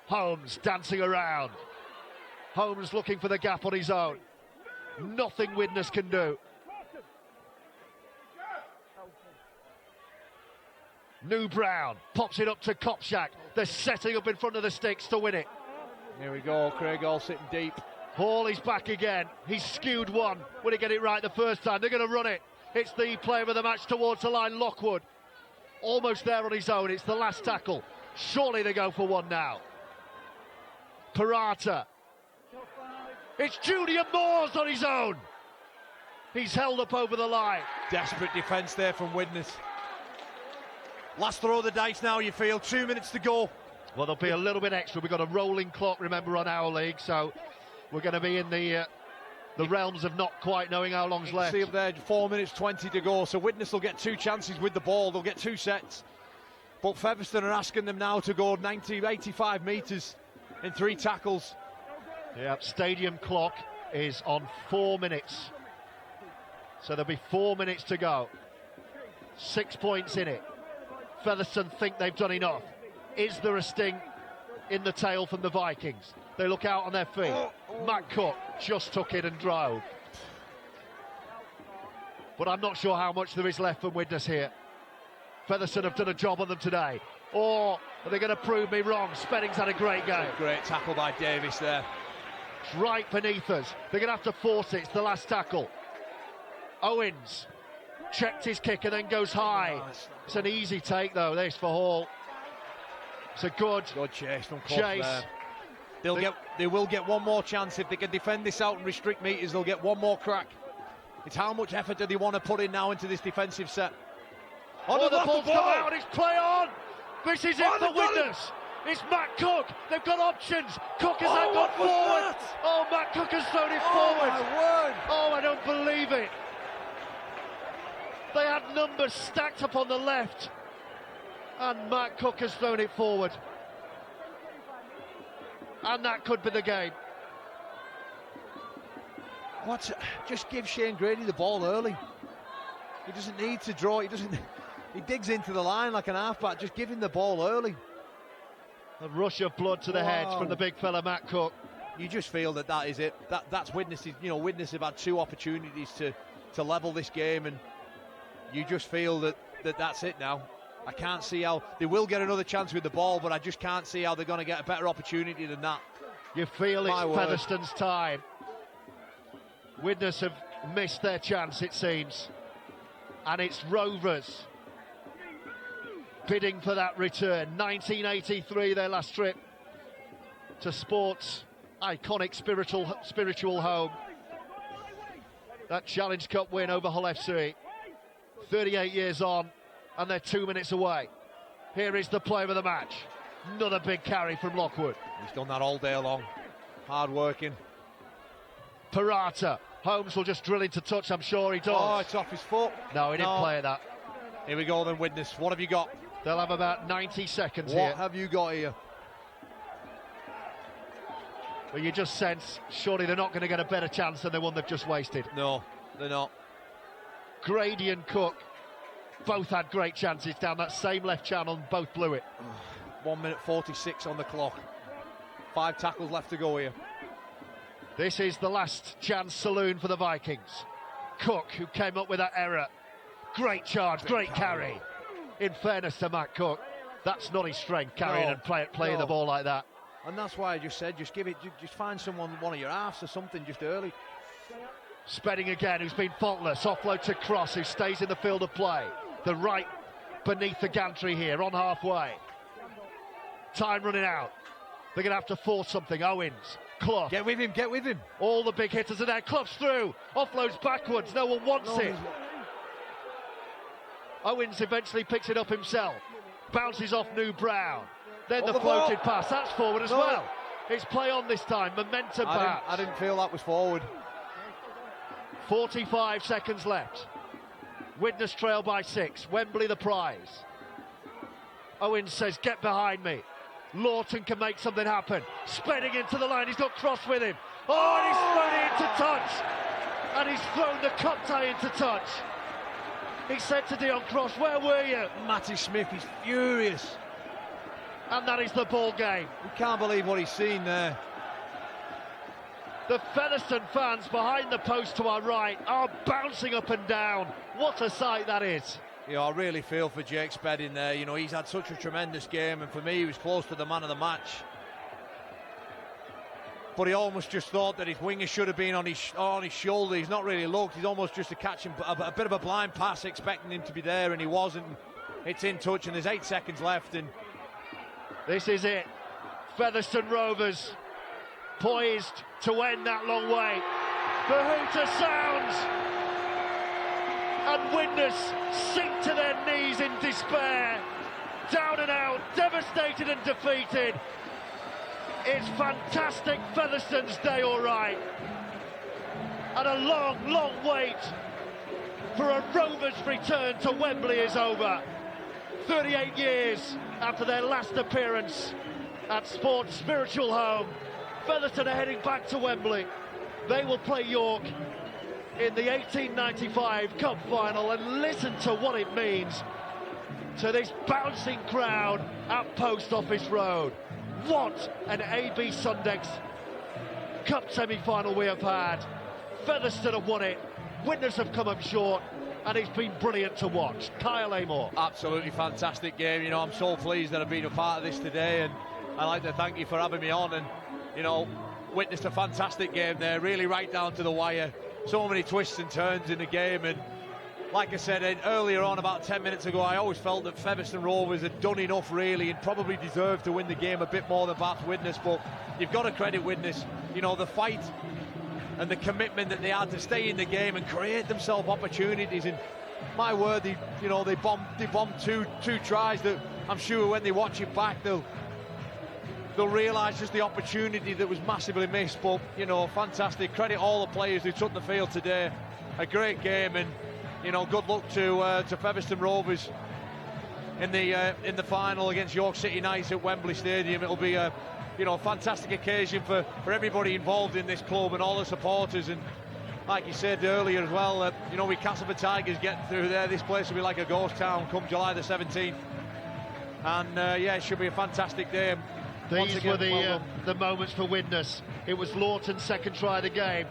Holmes dancing around. Holmes looking for the gap on his own. Nothing Widnes can do. New Brown pops it up to Kopczak. They're setting up in front of the sticks to win it. Here we go, Craig Hall sitting deep. Hall is back again. He's skewed one. Will he get it right the first time? They're going to run it. It's the player of the match towards the line, Lockwood. Almost there on his own. It's the last tackle. Surely they go for one now. Parata. It's Julian Moores on his own. He's held up over the line. Desperate defence there from Widnes. Last throw of the dice now, you feel. 2 minutes to go. Well, there'll be a little bit extra. We've got a rolling clock, remember, on Our League, so we're going to be in the realms of not quite knowing how long's left. See up there, 4 minutes 20 to go. So Widnes will get 2 chances with the ball. They'll get 2 sets. But Featherstone are asking them now to go 85 metres in 3 tackles. Yeah, stadium clock is on 4 minutes. So there'll be 4 minutes to go. 6 points in it. Featherstone think they've done enough. Is there a sting in the tail from the Vikings? They look out on their feet. Matt Cook just took it and drove. But I'm not sure how much there is left from Widnes here. Featherstone have done a job on them today. Or are they going to prove me wrong? Spedding's had a great game. Great tackle by Davis there. It's right beneath us. They're going to have to force it. It's the last tackle. Owens checked his kick and then goes high. It's an easy take, though, this for Hall. It's a good chase from Clough chase. There. They will get one more chance. If they can defend this out and restrict meters, they'll get one more crack. It's how much effort do they want to put in now into this defensive set. Oh, the ball's come out, it's play on! This is it for Widnes. It's Matt Cook. They've got options. Cook has gone forward. Oh, Matt Cook has thrown it forward. My word. Oh, I don't believe it. They had numbers stacked up on the left, and Matt Cook has thrown it forward. And that could be the game. Just give Shane Grady the ball early. He doesn't need to draw. He digs into the line like an halfback. Just give him the ball early. A rush of blood to the head from the big fella Matt Cook. You just feel that is it. That's Widnes. You know, Widnes have had 2 opportunities to level this game, and you just feel that's it now. I can't see how they will get another chance with the ball, but I just can't see how they're going to get a better opportunity than that. You feel it's Featherstone's time. Widnes have missed their chance, it seems, and it's Rovers bidding for that return. 1983, their last trip to sport's iconic spiritual home. That Challenge Cup win over Hull FC. 38 years on, and they're 2 minutes away. Here is the play of the match. Another big carry from Lockwood. He's done that all day long. Hard working. Parata. Holmes will just drill into touch, I'm sure he does. Oh, it's off his foot. No, he didn't play that. Here we go then, Widnes. What have you got? They'll have about 90 seconds here. What have you got here? Well, you just sense, surely they're not going to get a better chance than the one they've just wasted. No, they're not. Grady and Cook both had great chances down that same left channel and both blew it. 1 minute 46 on the clock. 5 tackles left to go here. This is the last chance saloon for the Vikings. Cook, who came up with that error. Great charge, great carry. In fairness to Matt Cook, that's not his strength, carrying and playing the ball like that. And that's why I just said, just give it, just find someone, one of your halves or something, just early. Spedding again, who's been faultless. Offload to Cross, who stays in the field of play. The right beneath the gantry here, on halfway. Time running out. They're going to have to force something. Owens, Clough. Get with him, get with him. All the big hitters are there. Clough's through. Offloads backwards. No one wants it. Owens eventually picks it up himself. Bounces off New Brown. Then the floated pass. That's forward as well. It's play on this time. Momentum perhaps. I didn't feel that was forward. 45 seconds left. Widnes trail by 6. Wembley the prize. Owens says, get behind me. Lawton can make something happen. Spedding into the line. He's got Cross with him. Oh, and he's thrown it into touch. And he's thrown the cup tie into touch. He said to Dion Cross, where were you? Matty Smith, he's furious. And that is the ball game. We can't believe what he's seen there. The Featherstone fans behind the post to our right are bouncing up and down. What a sight that is. Yeah, I really feel for Jake Spedding there. You know, he's had such a tremendous game, and for me, he was close to the man of the match. But he almost just thought that his winger should have been on his shoulder. He's not really looked. He's almost just a catching a bit of a blind pass, expecting him to be there, and he wasn't. It's in touch, and there's 8 seconds left. And this is it. Featherstone Rovers poised to end that long wait. The hooter sounds, and Widnes sink to their knees in despair. Down and out, devastated and defeated. It's fantastic Featherstone's day, all right. And a long, long wait for a Rovers return to Wembley is over. 38 years after their last appearance at Sport's spiritual home, Featherstone are heading back to Wembley. They will play York in the 1895 Cup Final, and listen to what it means to this bouncing crowd at Post Office Road. What an AB Sundex Cup semi-final we have had. Featherstone have won it. Widnes have come up short, and it's been brilliant to watch. Kyle Amor. Absolutely fantastic game. You know, I'm so pleased that I've been a part of this today, and I'd like to thank you for having me on. And, you know, witnessed a fantastic game there, really right down to the wire. So many twists and turns in the game, and like I said earlier on, about 10 minutes ago, I always felt that Featherstone Rovers had done enough really, and probably deserved to win the game a bit more than perhaps Widnes. But you've got to credit Widnes, you know, the fight and the commitment that they had to stay in the game and create themselves opportunities. And my word, they bombed two tries that I'm sure when they watch it back, they'll realise just the opportunity that was massively missed. But, you know, fantastic. Credit all the players who took the field today. A great game, and, you know, good luck to Featherstone Rovers in the final against York City Knights at Wembley Stadium. It'll be a fantastic occasion for everybody involved in this club and all the supporters. And like you said earlier as well, you know, with Castleford Tigers getting through there, this place will be like a ghost town come July the 17th. And yeah, it should be a fantastic day. These were the moments for Widnes. It was Lawton's second try of the game.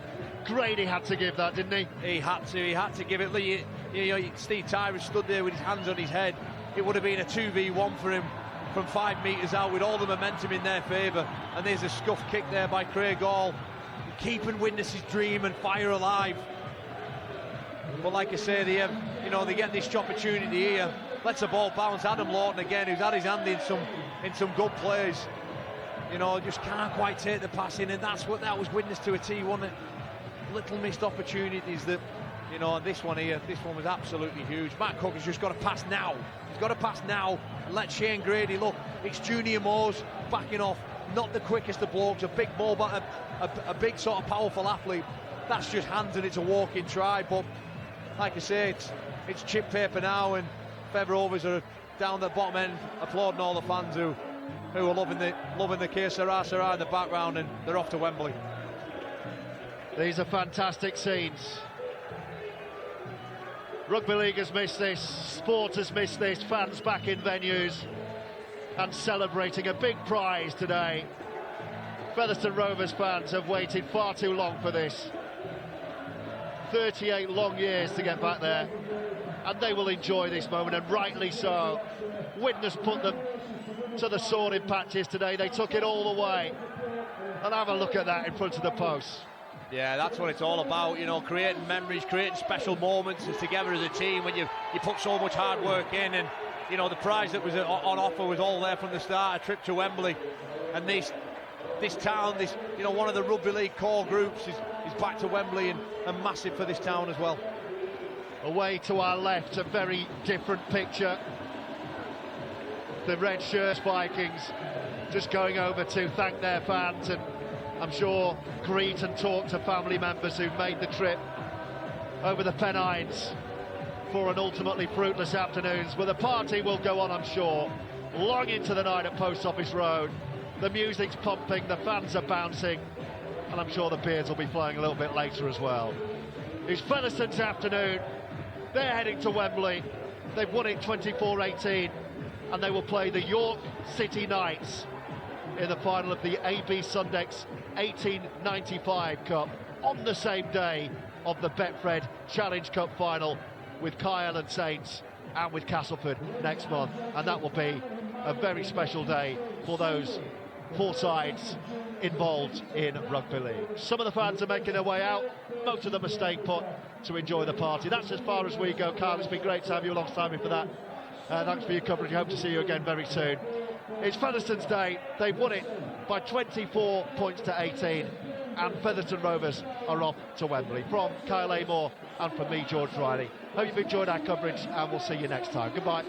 Grady had to give that, didn't he? He had to give it. You know, Steve Tyrus stood there with his hands on his head. It would have been a 2v1 for him from 5 metres out with all the momentum in their favour. And there's a scuff kick there by Craig Hall, keeping Widnes' dream and fire alive. But like I say, they get this opportunity here. Lets the ball bounce. Adam Lawton again, who's had his hand in some good plays. You know, just can't quite take the pass in, and that was Widnes to a T, wasn't it? Little missed opportunities that You know, and this one here, this one was absolutely huge. Matt Cook has just got to pass now. He's got to pass now and let Shane Grady look. It's Junior Moores backing off. Not the quickest of blokes, a big ball, but a big sort of powerful athlete. That's just hands and it's a walking try. But like I say, it's chip paper now, and Feather Rovers are down the bottom end applauding all the fans who are loving the Que Sera Sera in the background, and they're off to Wembley. These are fantastic scenes. Rugby League has missed this, sport has missed this, fans back in venues and celebrating a big prize today. Featherstone Rovers fans have waited far too long for this. 38 long years to get back there, and they will enjoy this moment, and rightly so. Widnes put them to the sword in patches today. They took it all the way, and have a look at that in front of the post. Yeah, that's what it's all about, you know, creating memories, creating special moments as together as a team when you put so much hard work in. And you know, the prize that was on offer was all there from the start. A trip to Wembley, and this town, this, you know, one of the rugby league core groups is back to Wembley, and massive for this town as well. Away to our left, a very different picture. The red shirts Vikings just going over to thank their fans, and I'm sure greet and talk to family members who've made the trip over the Pennines for an ultimately fruitless afternoon. But the party will go on, I'm sure, long into the night at Post Office Road. The music's pumping, the fans are bouncing, and I'm sure the beers will be flowing a little bit later as well. It's Featherstone's afternoon. They're heading to Wembley. They've won it 24-18, and they will play the York City Knights in the final of the AB Sundex 1895 Cup on the same day of the Betfred Challenge Cup final, with Kyle and Saints and with Castleford next month, and that will be a very special day for those four sides involved in rugby league. Some of the fans are making their way out, most of them are staying put to enjoy the party. That's as far as we go. Kyle, it's been great to have you alongside me for that. Thanks for your coverage. I hope to see you again very soon. It's Featherstone's day. They've won it by 24 points to 18, and Featherstone Rovers are off to Wembley. From Kyle Amor and from me, George Riley. Hope you've enjoyed our coverage, and we'll see you next time. Goodbye.